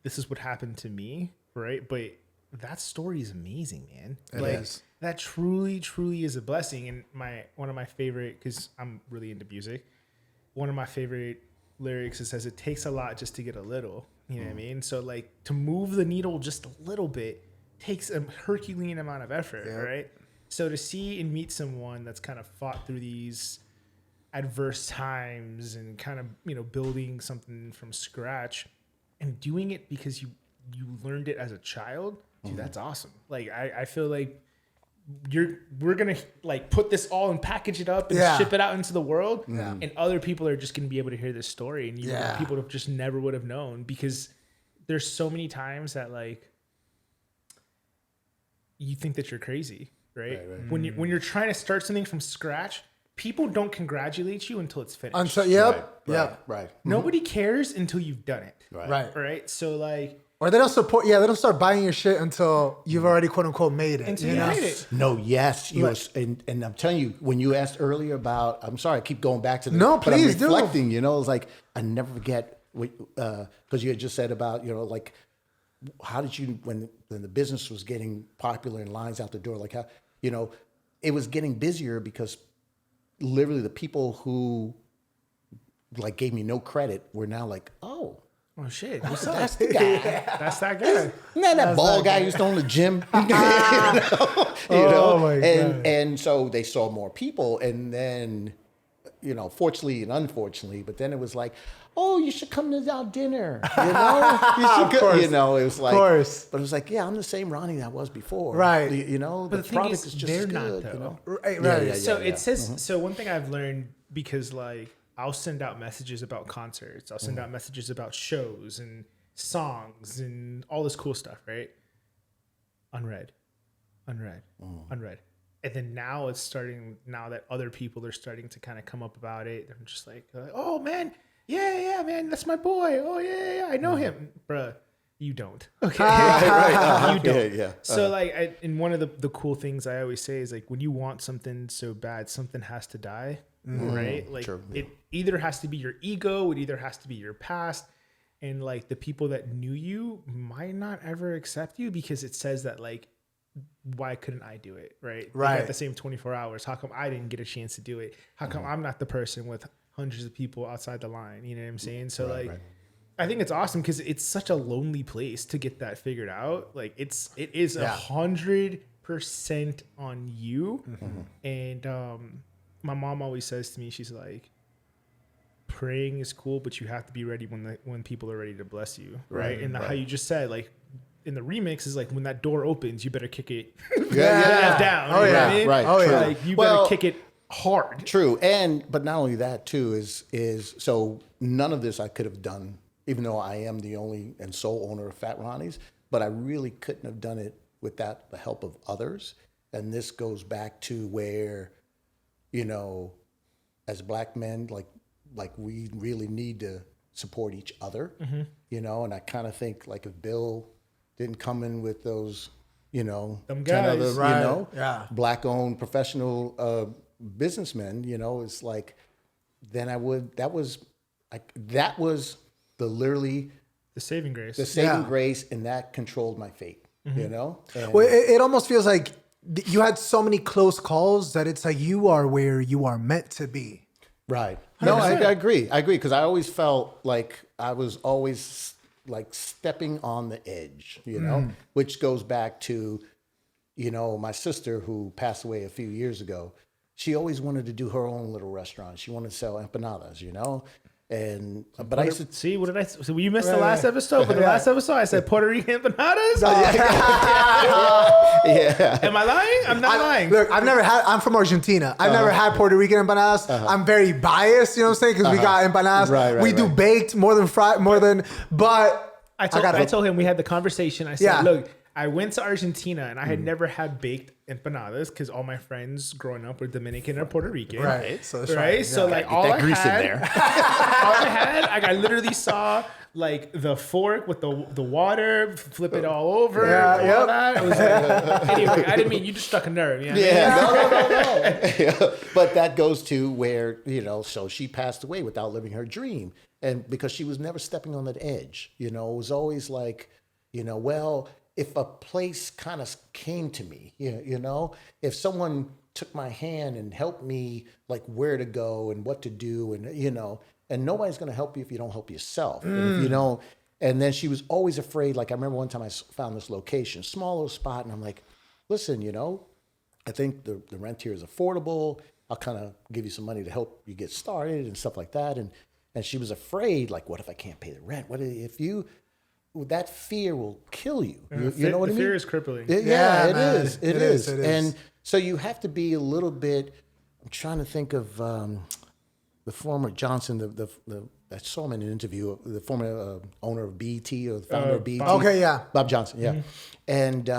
this is what happened to me. Right. But that story is amazing, man. It is. That truly, truly is a blessing. And one of my favorite, cause I'm really into music. One of my favorite lyrics, it says, it takes a lot just to get a little, you know what I mean? So like to move the needle just a little bit takes a Herculean amount of effort. Right. So to see and meet someone that's kind of fought through these adverse times and kind of, building something from scratch and doing it because you learned it as a child, dude, that's awesome. Like, I feel like we're going to like put this all and package it up and ship it out into the world. And other people are just going to be able to hear this story and people just never would have known because there's so many times that like you think that you're crazy. Right. When you're trying to start something from scratch, people don't congratulate you until it's finished. Right. Nobody cares until you've done it. Right. So like, or they don't support. Yeah, they don't start buying your shit until you've already quote unquote made it. Until you made it. No, yes, and I'm telling you, when you asked earlier about, I'm sorry, I keep going back to the. No, but please I'm reflecting, do. It's like I never forget because you had just said about like. How did you, when the business was getting popular and lines out the door, like how, it was getting busier because literally the people who like gave me no credit were now like, oh shit, that's the guy. That's that guy. Isn't that bald guy who used to own the gym? Oh my God. And so they saw more people and then, fortunately and unfortunately, but then it was like, oh, you should come to our dinner. You should go. It was like, of course. But it was like, yeah, I'm the same Ronnie that I was before. Right. But the product is just they're good, not though. Right. So it says, so one thing I've learned, because like I'll send out messages about concerts, I'll send out messages about shows and songs and all this cool stuff, right? Unread. And then now it's starting, now that other people are starting to kind of come up about it, they're just like, oh man, yeah, man, that's my boy. Oh yeah, I know him, bruh. You don't. Okay, you don't. Yeah. So like, and one of the cool things I always say is like, when you want something so bad, something has to die, right? Like it either has to be your ego, it either has to be your past, and like the people that knew you might not ever accept you because it says that like, why couldn't I do it? Right. They got the same 24 hours. How come I didn't get a chance to do it? How come I'm not the person with hundreds of people outside the line? You know what I'm saying? So I think it's awesome because it's such a lonely place to get that figured out. Like it is 100% on you. And my mom always says to me, she's like, praying is cool, but you have to be ready when people are ready to bless you. Right. And how you just said, like, in the remix is like, when that door opens, you better kick it down. Oh, yeah. I mean? Right. Like you better kick it hard. True. But not only that too is so none of this I could have done, even though I am the only and sole owner of Fat Ronnie's, but I really couldn't have done it without the help of others. And this goes back to where, as black men, like we really need to support each other, you know. And I kind of think like if Bill didn't come in with those, you know, Them 10 other, guys. Right. you know, Yeah. black-owned professional businessmen, you know, it's like, then that was the literally The saving grace. the saving Yeah. grace, and that controlled my fate, you know? And Well, it almost feels like you had so many close calls that it's like you are where you are meant to be. right. No, I agree. I agree. Because I always felt like I was always like stepping on the edge, you know, which goes back to, you know, my sister who passed away a few years ago. She always wanted to do her own little restaurant. She wanted to sell empanadas, you know? And, but I used to, See, what did I? So you missed the last episode. But the last episode, I said Puerto Rican empanadas. yeah. Am I lying? I'm not lying. Look, I'm from Argentina. I've never had Puerto Rican empanadas. I'm very biased, you know what I'm saying? Because we got empanadas. Right, we do baked more than fried, but I told him, we had the conversation. I said, Yeah. look, I went to Argentina and I had never had baked empanadas because all my friends growing up were Dominican or Puerto Rican. Right. So it's Right. fine. So Yeah. like all I grease in had, there. all I had, like I literally saw like the fork with the water, flip it all over. Yeah, all yep. that. It was like, anyway, I didn't mean, you just struck a nerve. You know what I mean? Yeah, no. But that goes to where, you know, so she passed away without living her dream. And because she was never stepping on that edge, you know, it was always like, you know, well, if a place kind of came to me, you know, if someone took my hand and helped me like where to go and what to do, and, you know, and nobody's going to help you if you don't help yourself. And if you don't, and then she was always afraid. Like I remember one time I found this location, small little spot, and I'm like, listen, you know, I think the rent here is affordable. I'll kind of give you some money to help you get started and stuff like that. And she was afraid, like, what if I can't pay the rent? What if you, that fear will kill you. You know what I mean? Fear is crippling. It Yeah, is. man. It is. It is. And so you have to be a little bit, I'm trying to think of the former Johnson, I saw him in an interview, the former owner of BET or the founder of BET. Okay, yeah. Bob Johnson, yeah. And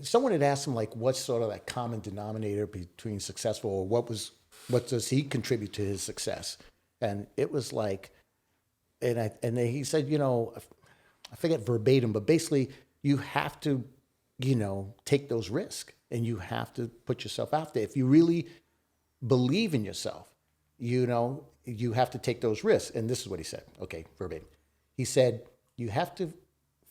someone had asked him, like, what's sort of that common denominator between successful, or what does he contribute to his success? And it was like, he said, you know, I forget verbatim, but basically you have to, you know, take those risks and you have to put yourself out there. If you really believe in yourself, you know, you have to take those risks. And this is what he said. Okay, verbatim. He said, you have to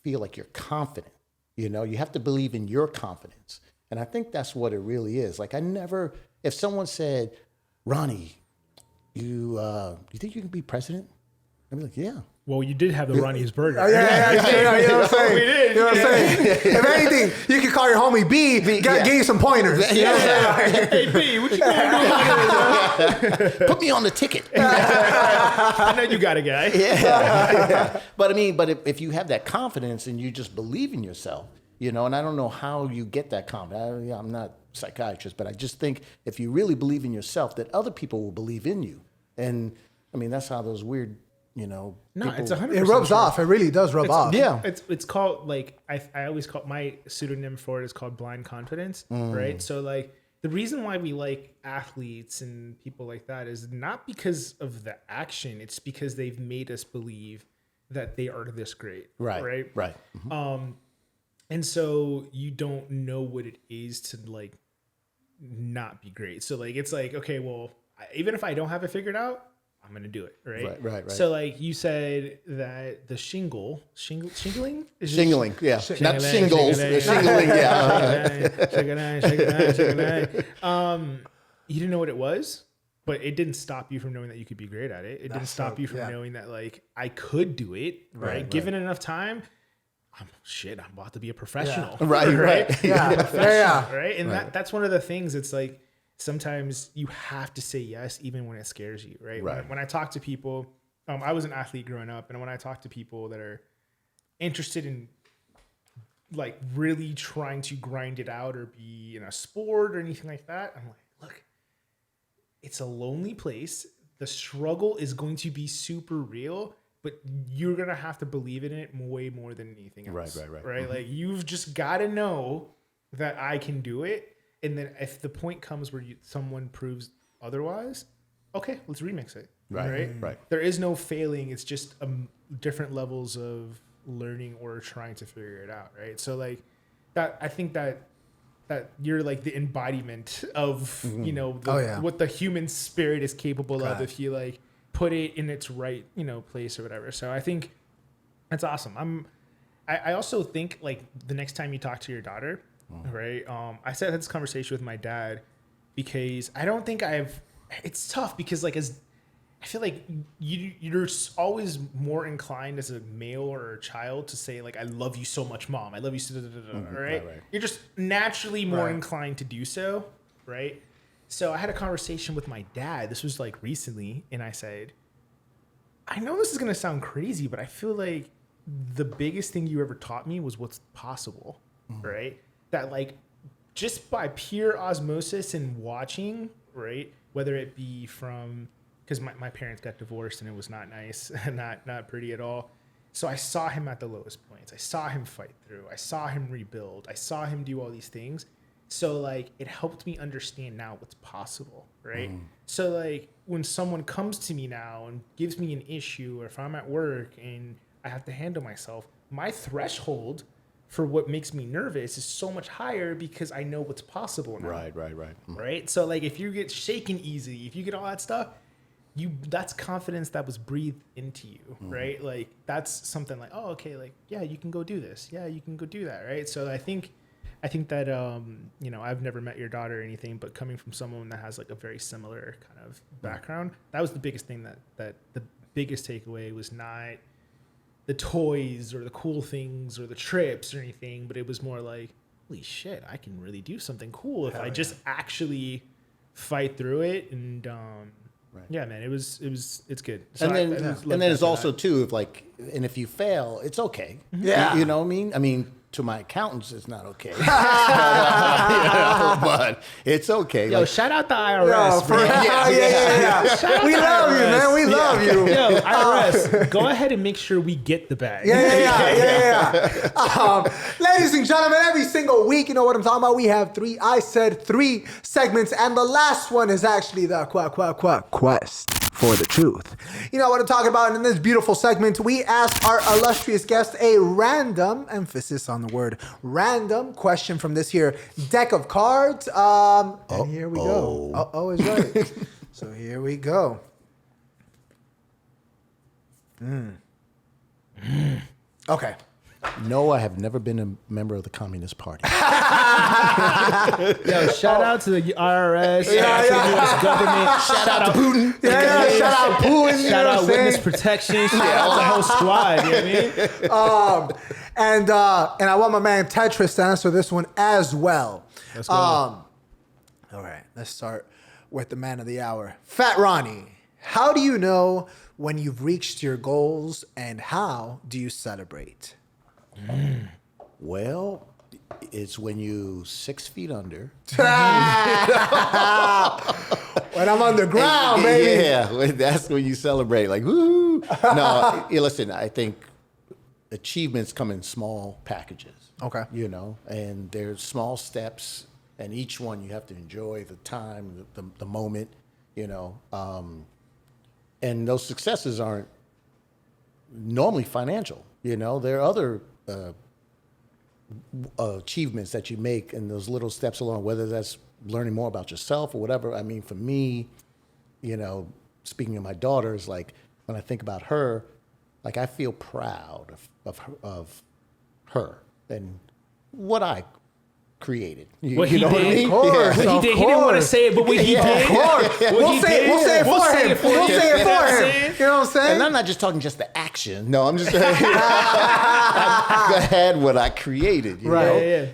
feel like you're confident. You know, you have to believe in your confidence. And I think that's what it really is. Like if someone said, Ronnie, you think you can be president? I'd be like, yeah. Well, you did have the Ronnie's burger. Yeah, you know what I'm saying? We did. You know what I'm saying? If anything, you can call your homie B, give you some pointers. You know what I'm saying? Hey, B, what you gonna do? Put me on the ticket. I know you got a guy. Yeah. But I mean, if you have that confidence and you just believe in yourself, you know, and I don't know how you get that confidence. I'm not a psychiatrist, but I just think if you really believe in yourself, that other people will believe in you. And I mean, that's how those weird, you know, No, people, it's 100%. It rubs off. It really does rub off. Yeah. It's called, like, I always call, my pseudonym for it is called blind confidence, right? So like the reason why we like athletes and people like that is not because of the action. It's because they've made us believe that they are this great. Right. And so you don't know what it is to like not be great. So like, it's like, okay, well, even if I don't have it figured out, I'm going to do it. Right. So like you said that the shingling? Is it Shingling, yeah. Not shingles. Shingling, Yeah. You didn't know what it was, but it didn't stop you from knowing that you could be great at it. It didn't stop you from knowing that like I could do it, right? Given enough time, I'm about to be a professional. Yeah. Right. Yeah. Right. And that's one of the things. It's like sometimes you have to say yes, even when it scares you. Right. When I talk to people, I was an athlete growing up, and when I talk to people that are interested in like really trying to grind it out or be in a sport or anything like that, I'm like, look, it's a lonely place. The struggle is going to be super real, but you're going to have to believe in it way more than anything else. Right. Mm-hmm. Like you've just got to know that I can do it. And then if the point comes where someone proves otherwise, okay, let's remix it. Right. There is no failing. It's just different levels of learning or trying to figure it out. Right. So like that, I think that you're like the embodiment of, you know, what the human spirit is capable of if you like put it in its right, you know, place or whatever. So I think that's awesome. I also think like the next time you talk to your daughter, right? I had this conversation with my dad because I don't think it's tough because like I feel like you're always more inclined as a male or a child to say like, I love you so much, mom. I love you so, right? You're just naturally more inclined to do so, right? So I had a conversation with my dad. This was like recently. And I said, I know this is going to sound crazy, but I feel like the biggest thing you ever taught me was what's possible, right? That like just by pure osmosis and watching, right? Whether it be from... because my parents got divorced and it was not nice and not pretty at all. So I saw him at the lowest points. I saw him fight through. I saw him rebuild. I saw him do all these things. So like it helped me understand now what's possible, right? So like when someone comes to me now and gives me an issue, or if I'm at work and I have to handle myself, my threshold for what makes me nervous is so much higher because I know what's possible now. Right? So like if you get shaken easy, if you get all that stuff, that's confidence that was breathed into you, right? Like that's something like, oh, okay, like, yeah, you can go do this. Yeah, you can go do that, right? So I think that, you know, I've never met your daughter or anything, but coming from someone that has like a very similar kind of background, that was the biggest thing that the biggest takeaway was not the toys or the cool things or the trips or anything, but it was more like, holy shit, I can really do something cool if I just actually fight through it. And, yeah, man, it's good. So and then it's also too, if you fail, it's okay. Yeah. You know what I mean? I mean, to my accountants, it's not okay. But it's okay. Yo, shout out the IRS. Yo, yeah. We love you, man. We love you. Yo, IRS, go ahead and make sure we get the bag. Yeah. Ladies and gentlemen, every single week, you know what I'm talking about? We have three segments, and the last one is actually the quest for the truth. You know what I'm talking about? And in this beautiful segment, we ask our illustrious guest a random, emphasis on the word random, question from this here deck of cards. And here we go. Uh-oh is right. So here we go. Okay. No, I have never been a member of the Communist Party. Yo, shout out to the IRS. Shout out to the U.S. government. Shout out to Putin. Shout out Putin. Shout out Witness Protection. Shout out the whole squad. You know what I mean? And I want my man Tetris to answer this one as well. Let's go. All right, let's start with the man of the hour, Fat Ronnie. How do you know when you've reached your goals, and how do you celebrate? Well, it's when you 6 feet under. When I'm on the ground, baby. Yeah, that's when you celebrate. Like, woo! No, listen, I think achievements come in small packages. Okay. You know, and there's small steps, and each one you have to enjoy the time, the moment, you know. And those successes aren't normally financial. You know, there are other achievements that you make in those little steps along, whether that's learning more about yourself or whatever. I mean, for me, you know, speaking of my daughters, like when I think about her, like I feel proud of her and what I created. What you he know did, what I mean? of course. What he did. He didn't want to say it, but what he did. Of course. We'll say it for him. We'll say it for him. You know what I'm saying? And I'm not just talking just the action. No, I'm just saying I had what I created. You know? Yeah.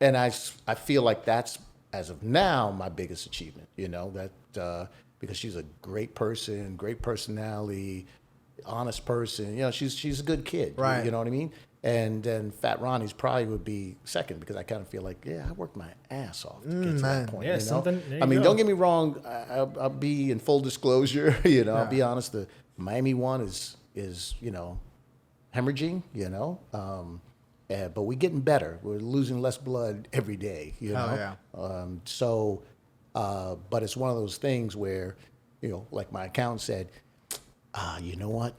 And I feel like that's, as of now, my biggest achievement. You know, that because she's a great person, great personality, honest person. You know, she's a good kid. Right. You know what I mean? And then Fat Ronnie's probably would be second, because I kind of feel like, I worked my ass off to get to that point. Yeah, you know? something. I mean, don't get me wrong. I'll be in full disclosure. You know, I'll be honest. The Miami one is you know, hemorrhaging. You know, but we're getting better. We're losing less blood every day. You know. Yeah. So But it's one of those things where, like my accountant said, you know what?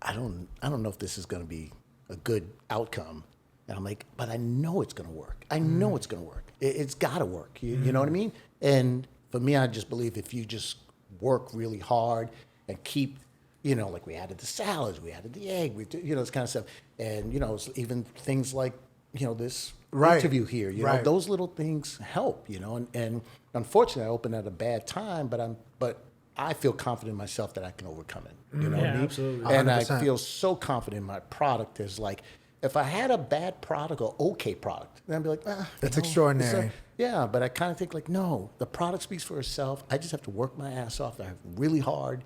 I don't know if this is going to be a good outcome. And I'm like, but I know it's going to work. I know it's going to work. It's got to work. You know what I mean? And for me, I just believe if you just work really hard and keep, like we added the salads, we added the egg, this kind of stuff. And, even things like, this interview here, those little things help, and unfortunately I opened at a bad time, but I feel confident in myself that I can overcome it. You know what I mean? Absolutely. And 100%. I feel so confident in my product. Is like, if I had a bad product or okay product, then I'd be like, That's extraordinary. Yeah, but I kind of think like, no, the product speaks for itself. I just have to work my ass off. I have really hard,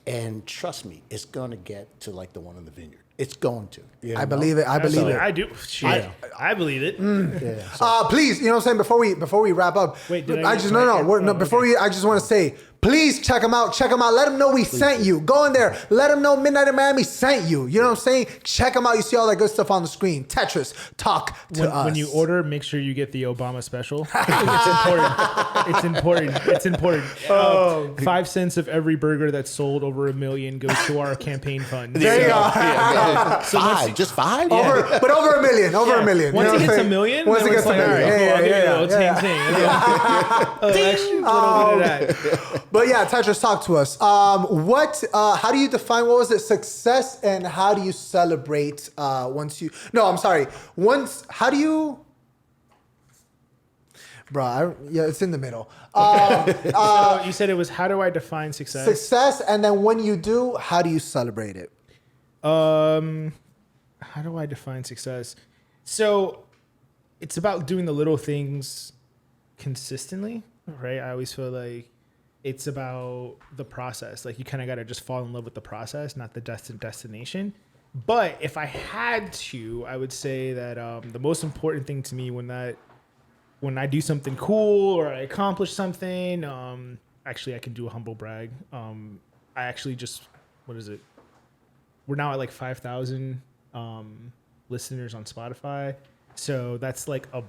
and trust me, it's gonna get to like the one in the vineyard. It's going to. I believe it. I believe it. I do. Shit. I believe it. Please, you know what I'm saying? Before we wrap up, Wait, did I just I just want to say, please check them out. Check them out. Let them know we sent you. Go in there. Let them know Midnight in Miami sent you. You know what I'm saying? Check them out. You see all that good stuff on the screen. Tetris, talk to us. When you order, make sure you get the Obama special. It's important. It's important. 5 cents of every burger that's sold over 1 million goes to our campaign fund. There you go. So just five? Over 1 million. Over 1 million. Once You know it what gets I'm 1 saying? million, Once then it it's gets a like, all million. right, cool, I'll give you a Yeah, little yeah. ting. Extra little bit of that. But yeah, Tetris, talk to us. How do you define, what was it, success, and how do you celebrate how do you, it's in the middle. So you said it was, how do I define success? Success, and then when you do, how do you celebrate it? How do I define success? So it's about doing the little things consistently, right? I always feel like it's about the process. Like you kind of got to just fall in love with the process, not the destination. But if I had to, I would say that the most important thing to me when I do something cool or I accomplish something, actually I can do a humble brag. I actually what is it? We're now at like 5,000 listeners on Spotify. So that's like a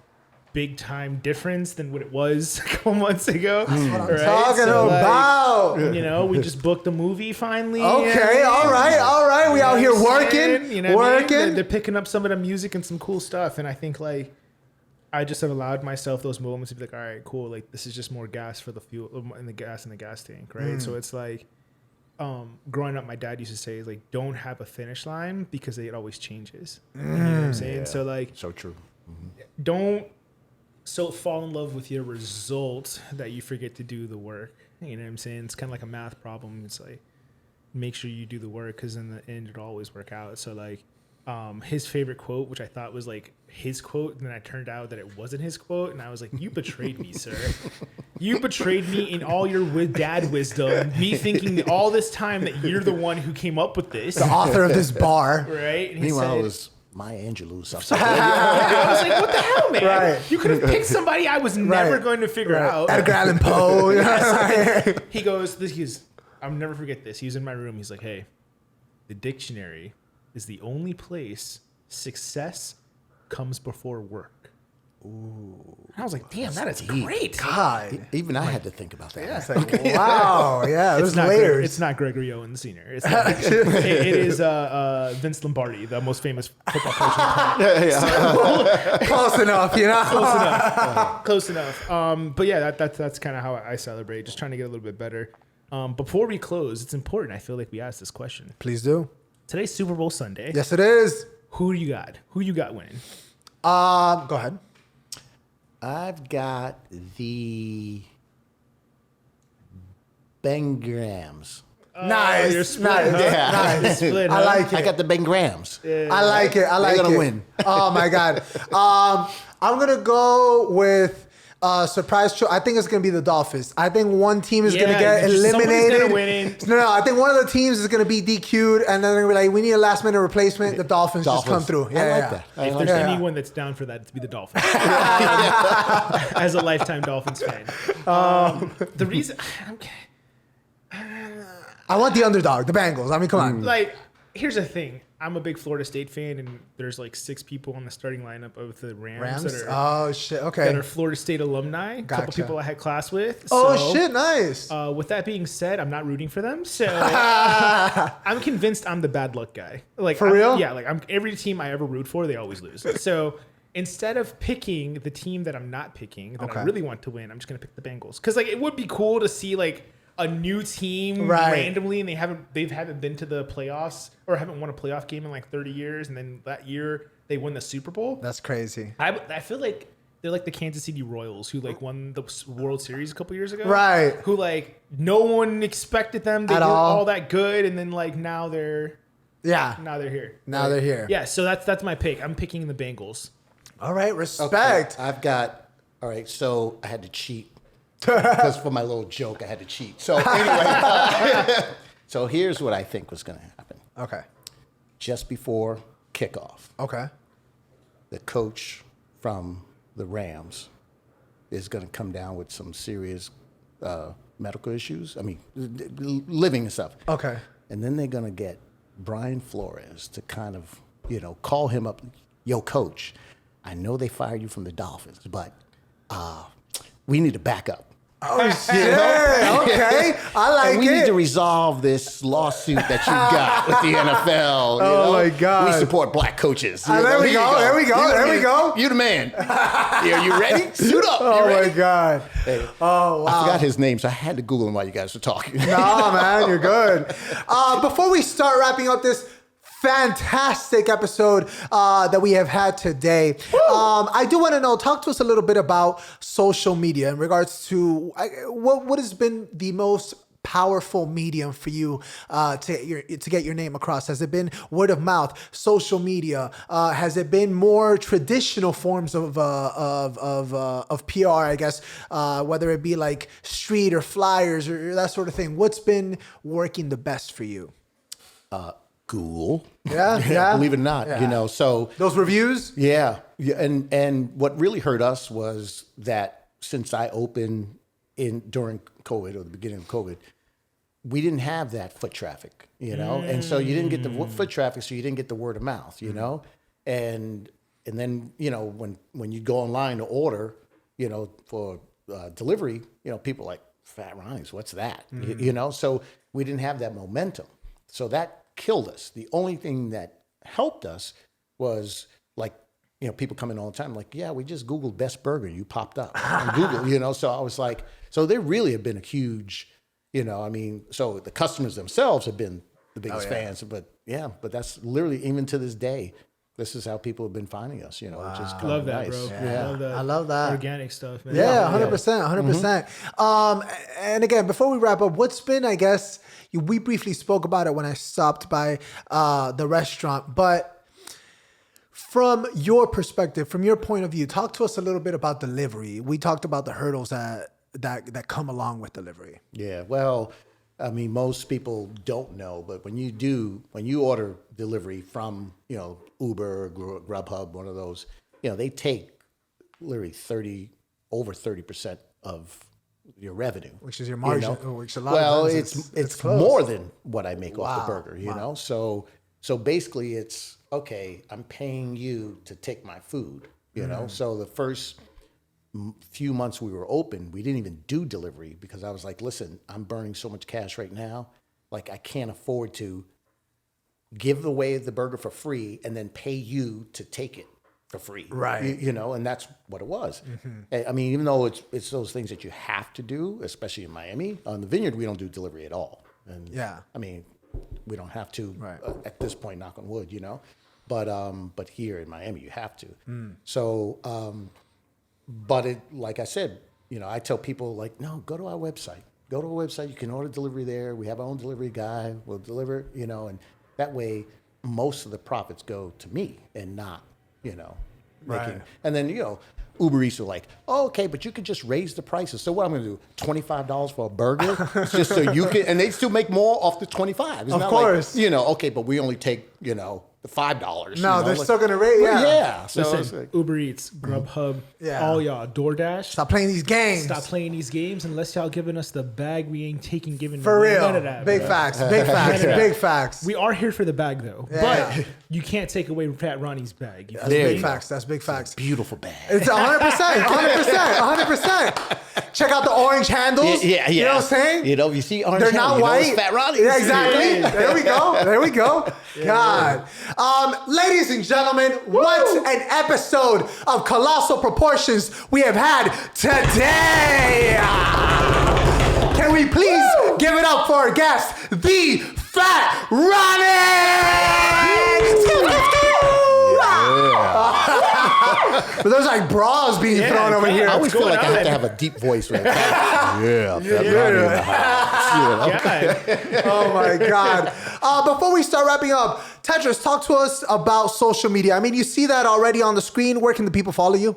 big time difference than what it was a couple months ago. That's what I'm talking about. Like, we just booked a movie finally. Okay, all right. We out here working. You know what I mean? Working. They're picking up some of the music and some cool stuff. And I think like, I just have allowed myself those moments to be like, all right, cool. Like this is just more gas for the fuel and the gas in the gas tank. Right. So it's like, growing up, my dad used to say like, don't have a finish line because it always changes. You know what I'm saying? Yeah. So like, So true. don't fall in love with your result that you forget to do the work. You know what I'm saying? It's kind of like a math problem. It's like, make sure you do the work because in the end, it'll always work out. So like, his favorite quote, which I thought was like his quote, and then it turned out that it wasn't his quote, and I was like, you betrayed me, sir. You betrayed me in all your dad wisdom, me thinking that all this time that you're the one who came up with this. The author of this bar. Right? And he Meanwhile, said, it was Maya Angelou. I was like, what the hell, man? Right. You could have picked somebody I was never going to figure out. Edgar Allan Poe. He goes, I'll never forget this. He was in my room. He's like, hey, the dictionary is the only place success comes before work. Ooh. I was like, damn, that is great. God. Even I had to think about that. Yeah, it's like, wow. Yeah, there's Not layers. It's not Gregory Owen Sr. It's not, it is Vince Lombardi, the most famous football coach on the planet. Close enough, you know? Close enough. But yeah, that's kind of how I celebrate, just trying to get a little bit better. Before we close, it's important. I feel like we ask this question. Please do. Today's Super Bowl Sunday. Yes, it is. Who do you got? Who you got winning? Go ahead. I've got the Bengrams. Nice. You're split, nice. huh? Nice. You're split, I huh? like it. I got the Bengrams. I like it. I like it. They're gonna win. Oh my God. I'm gonna go with surprise choice. I think it's gonna be the Dolphins. I think one team is gonna get eliminated. Gonna win. No. I think one of the teams is gonna be DQ'd, and then they're gonna be like, we need a last minute replacement. The Dolphins just come through. Yeah, I like yeah. that. If there's anyone that's down for that, it's be the Dolphins. As a lifetime Dolphins fan. The reason... I want the underdog, the Bengals. I mean, come on. Like, here's the thing. I'm a big Florida State fan, and there's like 6 people on the starting lineup of the Rams? That are, Oh shit. Okay. that are Florida State alumni. A couple Gotcha. people I had class with. Oh So, shit. Nice. With that being said, I'm not rooting for them, so I'm convinced I'm the bad luck guy. Like For real? Yeah, like every team I ever root for, they always lose. So instead of picking the team that I'm not picking, that I really want to win, I'm just gonna pick the Bengals because like it would be cool to see like a new team randomly, and they haven't been to the playoffs or haven't won a playoff game in like 30 years, and then that year they won the Super Bowl. That's crazy. I feel like they're like the Kansas City Royals who like won the World Series a couple years ago. Right. Who like no one expected them. They At were all. all that good, and then like now they're Yeah. here. Now they're here. Yeah, so that's my pick. I'm picking the Bengals. All right. Respect. Okay, I've got. All right, so I had to cheat because for my little joke, I had to cheat. So anyway, so here's what I think was going to happen. Okay. Just before kickoff, Okay. the coach from the Rams is going to come down with some serious medical issues. I mean, living and stuff. Okay. And then they're going to get Brian Flores to kind of, call him up. Yo, coach, I know they fired you from the Dolphins, but we need a backup. Oh shit. Okay. I like And we it. need to resolve this lawsuit that you got with the NFL. Oh, my God. We support black coaches. There we Here you go. There we go. There we go. You the man. Yeah, you ready? Suit up. You Oh ready? my God. Oh wow. I forgot his name, so I had to Google him while you guys were talking. Nah, man, you're good. Before we start wrapping up this fantastic episode that we have had today, I do want to know, talk to us a little bit about social media in regards to what has been the most powerful medium for you to get your name across. Has it been word of mouth, social media? Has it been more traditional forms of PR, I guess, whether it be like street or flyers or that sort of thing? What's been working the best for you? Google. Yeah. Believe it or not, Yeah. so Those reviews? yeah. And what really hurt us was that since I opened during COVID or the beginning of COVID, we didn't have that foot traffic, and so you didn't get the foot traffic, so you didn't get the word of mouth, and then when you go online to order, for delivery, people like Fat Ronnie's, what's that, so we didn't have that momentum, so that killed us. The only thing that helped us was like, people come in all the time, like, yeah, we just Googled best burger. You popped up on Google, so I was like, so they really have been a huge, so the customers themselves have been the biggest fans, but that's literally, even to this day, this is how people have been finding us, which is kind Love of that, nice. bro. I love that. Organic stuff, man. Yeah, 100%. And again, before we wrap up, what's been, I guess, we briefly spoke about it when I stopped by the restaurant, but from your perspective, from your point of view, talk to us a little bit about delivery. We talked about the hurdles that come along with delivery. Yeah, well, I mean, most people don't know, but when you order delivery from, Uber, Grubhub, one of those, they take literally over 30% of your revenue, Which is your margin, which a lot well, of times it's close. more than what I make off the Wow. burger, So basically, it's okay. I'm paying you to take my food, So the first few months we were open, we didn't even do delivery because I was like, listen, I'm burning so much cash right now, like I can't afford to give away the burger for free and then pay you to take it for free, Right. And that's what it was. I mean, even though it's those things that you have to do, especially in Miami, on the Vineyard, we don't do delivery at all. And Yeah. I mean, we don't have to Right. At this point, knock on wood, but here in Miami, you have to. So, but like I said, I tell people like, no, go to our website. Go to our website. You can order delivery there. We have our own delivery guy. We'll deliver, and that way most of the profits go to me and not, making. Right. And then, Uber Eats are like, oh, okay, but you could just raise the prices. So what I'm going to do, $25 for a burger, just so you can, and they still make more off the 25. It's Of not course. like, okay, but we only take, the $5. No, they're still gonna rate. Yeah. So Listen, like, Uber Eats, Grubhub, Yeah. all y'all, DoorDash. Stop playing these games. Stop playing these games unless y'all giving us the bag. We ain't giving For real. none of that. Big bro. facts. Big facts. None of that. Big facts. We are here for the bag though, Yeah. but you can't take away Fat Ronnie's bag. You That's feel There me? big you go. facts. That's big facts. beautiful bag. It's 100%, 100%. Check out the orange handles. Yeah. You know what I'm saying? You know, you see orange They're handle, not white. It's Fat Ronnie. Yeah, exactly. There we go. There we go. God. Ladies and gentlemen, what an episode of colossal proportions we have had today. Can we please give it up for our guest, the Fat Ronnie? But there's like bras being thrown over here. I always feel like I have on? to have a deep voice. Right? Fat Ronnie in the house. You know? God. Oh my God. Before we start wrapping up, Tetris, talk to us about social media. I mean, you see that already on the screen. Where can the people follow you?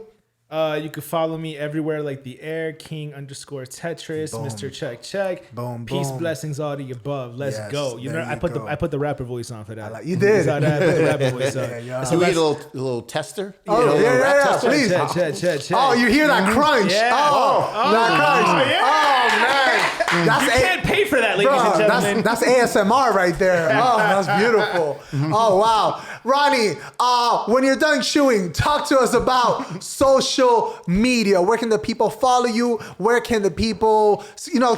You can follow me everywhere like the air king _Tetris, Mr. Check. Boom, Peace, boom. blessings, all the above. Let's Yes, go. You know, there I you put go. I put the rapper voice on for that. You did. I put the rapper voice on. Yeah. So So we need let's- a little tester. Oh, You know, a little rap yeah, tester? please. Check. Oh, you hear that crunch? Yeah. That crunch. yeah. Oh, man. That's You can't pay for that, ladies Bro, and gentlemen. that's ASMR right there. Oh, that's beautiful. Oh, wow. Ronnie, when you're done chewing, talk to us about social media. Where can the people follow you? Where can the people,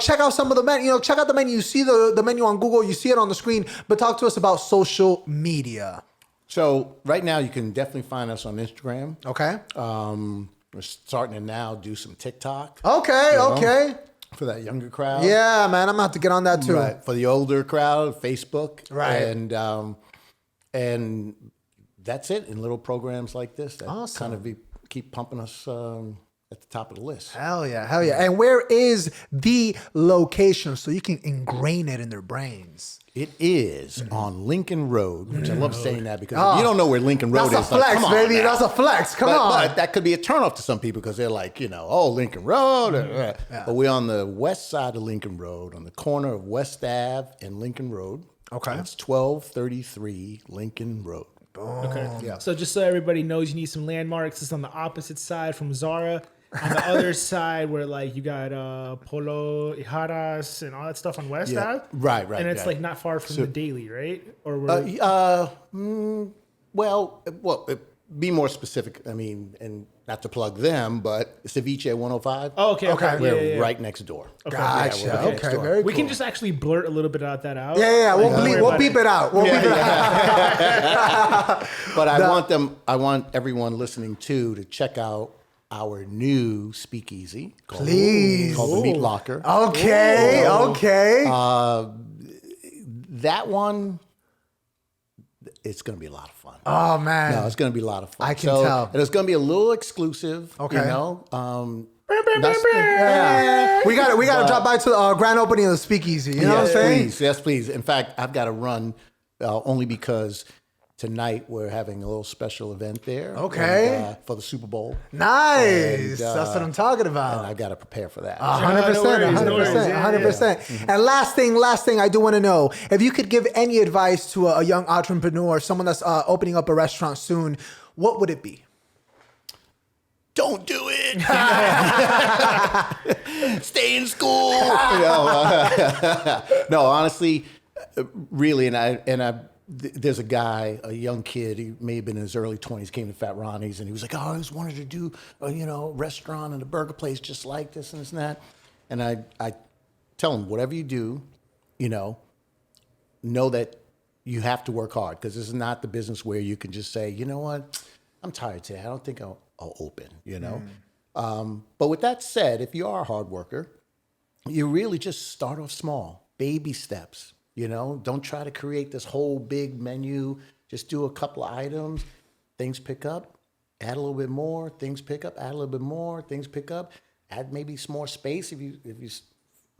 check out some of the menu? Check out the menu. You see the menu on Google. You see it on the screen. But talk to us about social media. So right now you can definitely find us on Instagram. Okay. We're starting to now do some TikTok. Okay. know? Okay. For that younger crowd. Yeah, man. I'm going to have to get on that too. Right. For the older crowd, Facebook. Right. And that's it in little programs like this that Awesome. kind of keep pumping us at the top of the list. Hell yeah. And where is the location so you can ingrain it in their brains? It is on Lincoln Road, which I love saying that because if you don't know where Lincoln Road That's is. a flex, come on baby. now. That's a flex. Come on. But that could be a turnoff to some people because they're like, Lincoln Road. But we're on the west side of Lincoln Road, on the corner of West Ave and Lincoln Road. Okay. It's 1233 Lincoln Road. Okay. Yeah. So just so everybody knows, you need some landmarks. It's on the opposite side from Zara. On the other side, where like you got Polo, Ijaras, and all that stuff on West Yeah. Ave. Right. And it's yeah. like not far from the Daily, right? Or Well, be more specific. I mean, and not to plug them, but Ceviche 105. Oh, okay. We're Yeah. right next door. Gotcha. Yeah, we're right next Okay, door. very cool. We can just actually blurt a little bit about that out. Yeah. Like, don't worry We'll about beep it out. We'll beep it out. But I want everyone listening to check out our new speakeasy called the Meat Locker. Okay. That one, it's going to be a lot of fun. Oh, man. No, it's going to be a lot of fun. I can tell. And it's going to be a little exclusive. Okay. Yeah. We got to drop by to the grand opening of the speakeasy. You know what I'm saying? Yes, please. In fact, I've got to run only because tonight we're having a little special event there. Okay. and, for the Super Bowl. Nice. And, That's what I'm talking And about. I got to prepare for that. 100%, No worries. 100%. And last thing I do want to know, if you could give any advice to a young entrepreneur, someone that's opening up a restaurant soon, what would it be? Don't do it. Stay in school. No, honestly, really, there's a guy, a young kid, he may have been in his early 20s, came to Fat Ronnie's, and he was like, I always wanted to do a restaurant and a burger place just like this and this and that. And I tell him, whatever you do, know that you have to work hard, because this is not the business where you can just say, you know what, I'm tired today. I don't think I'll open, But with that said, if you are a hard worker, you really just start off small, baby steps. Don't try to create this whole big menu. Just do a couple of items. Things pick up, add a little bit more. Things pick up, add a little bit more. Things pick up, add maybe some more space if you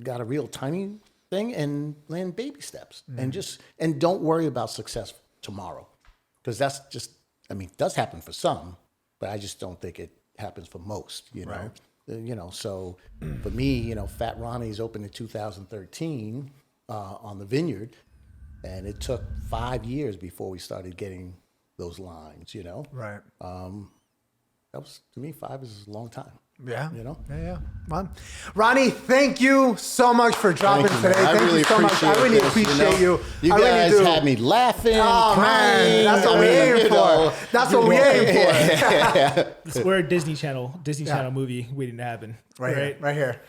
got a real tiny thing, and land baby steps. And don't worry about success tomorrow, because that's just, it does happen for some, but I just don't think it happens for most. Right. So for me, Fat Ronnie's opened in 2013. On the vineyard, And it took 5 years before we started getting those lines, you know? Right. That was, to me, 5 is a long time. Yeah. You know? Yeah. Well, Ronnie, thank you so much for dropping Thank you, today. man. Thank you so much. I really appreciate you. You I guys really do. had me laughing, Oh, crying. man. That's what we aim for. That's what we aim for. We're a Disney Channel movie waiting to happen. Right here.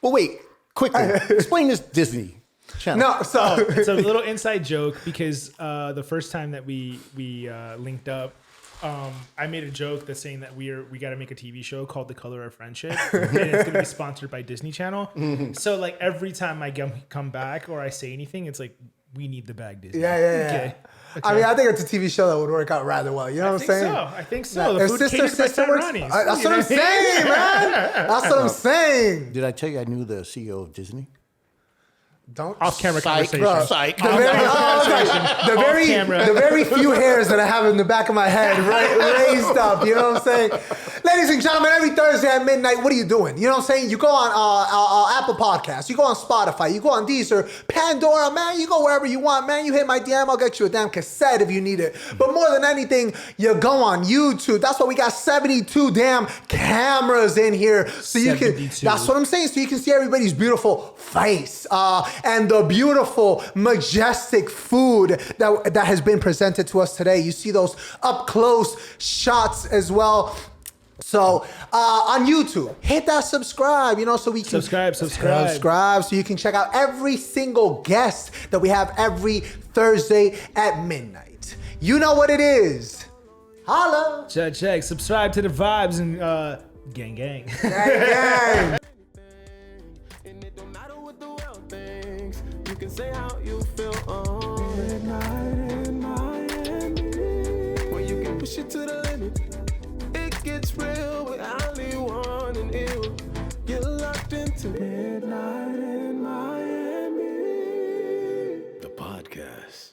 Well, wait, quickly. Explain this Disney Channel. No, so It's a little inside joke because the first time that we linked up, I made a joke that's saying that we got to make a TV show called The Color of Friendship, and it's going to be sponsored by Disney Channel. So like every time I come back or I say anything, it's like we need the bag, Disney. Yeah. Okay. I mean, I think it's a TV show that would work out rather well. You know what I'm saying? I think so. The If food catered by Fat Ronnie's. That's what I'm saying, man. That's what I'm saying. Did I tell you I knew the CEO of Disney? Don't Off-camera Psych, conversation. bro. Psych. The very few hairs that I have in the back of my head raised up. You know what I'm saying? Ladies and gentlemen, every Thursday at midnight, what are you doing? You know what I'm saying? You go on Apple Podcasts, you go on Spotify, you go on Deezer, Pandora, man. You go wherever you want, man. You hit my DM, I'll get you a damn cassette if you need it. But more than anything, you go on YouTube. That's why we got 72 damn cameras in here, so you can. 72. That's what I'm saying. So you can see everybody's beautiful face and the beautiful, majestic food that has been presented to us today. You see those up close shots as well. So on YouTube, hit that subscribe, so we can Subscribe. so you can check out every single guest that we have every Thursday at midnight. You know what it is. Holla. Check. Subscribe to the vibes and gang. Gang. And it don't matter what the world thinks. You can say how you feel on midnight in Miami. When you can push it to the limit, it gets real with only one and ill. You're locked into midnight in Miami. The podcast.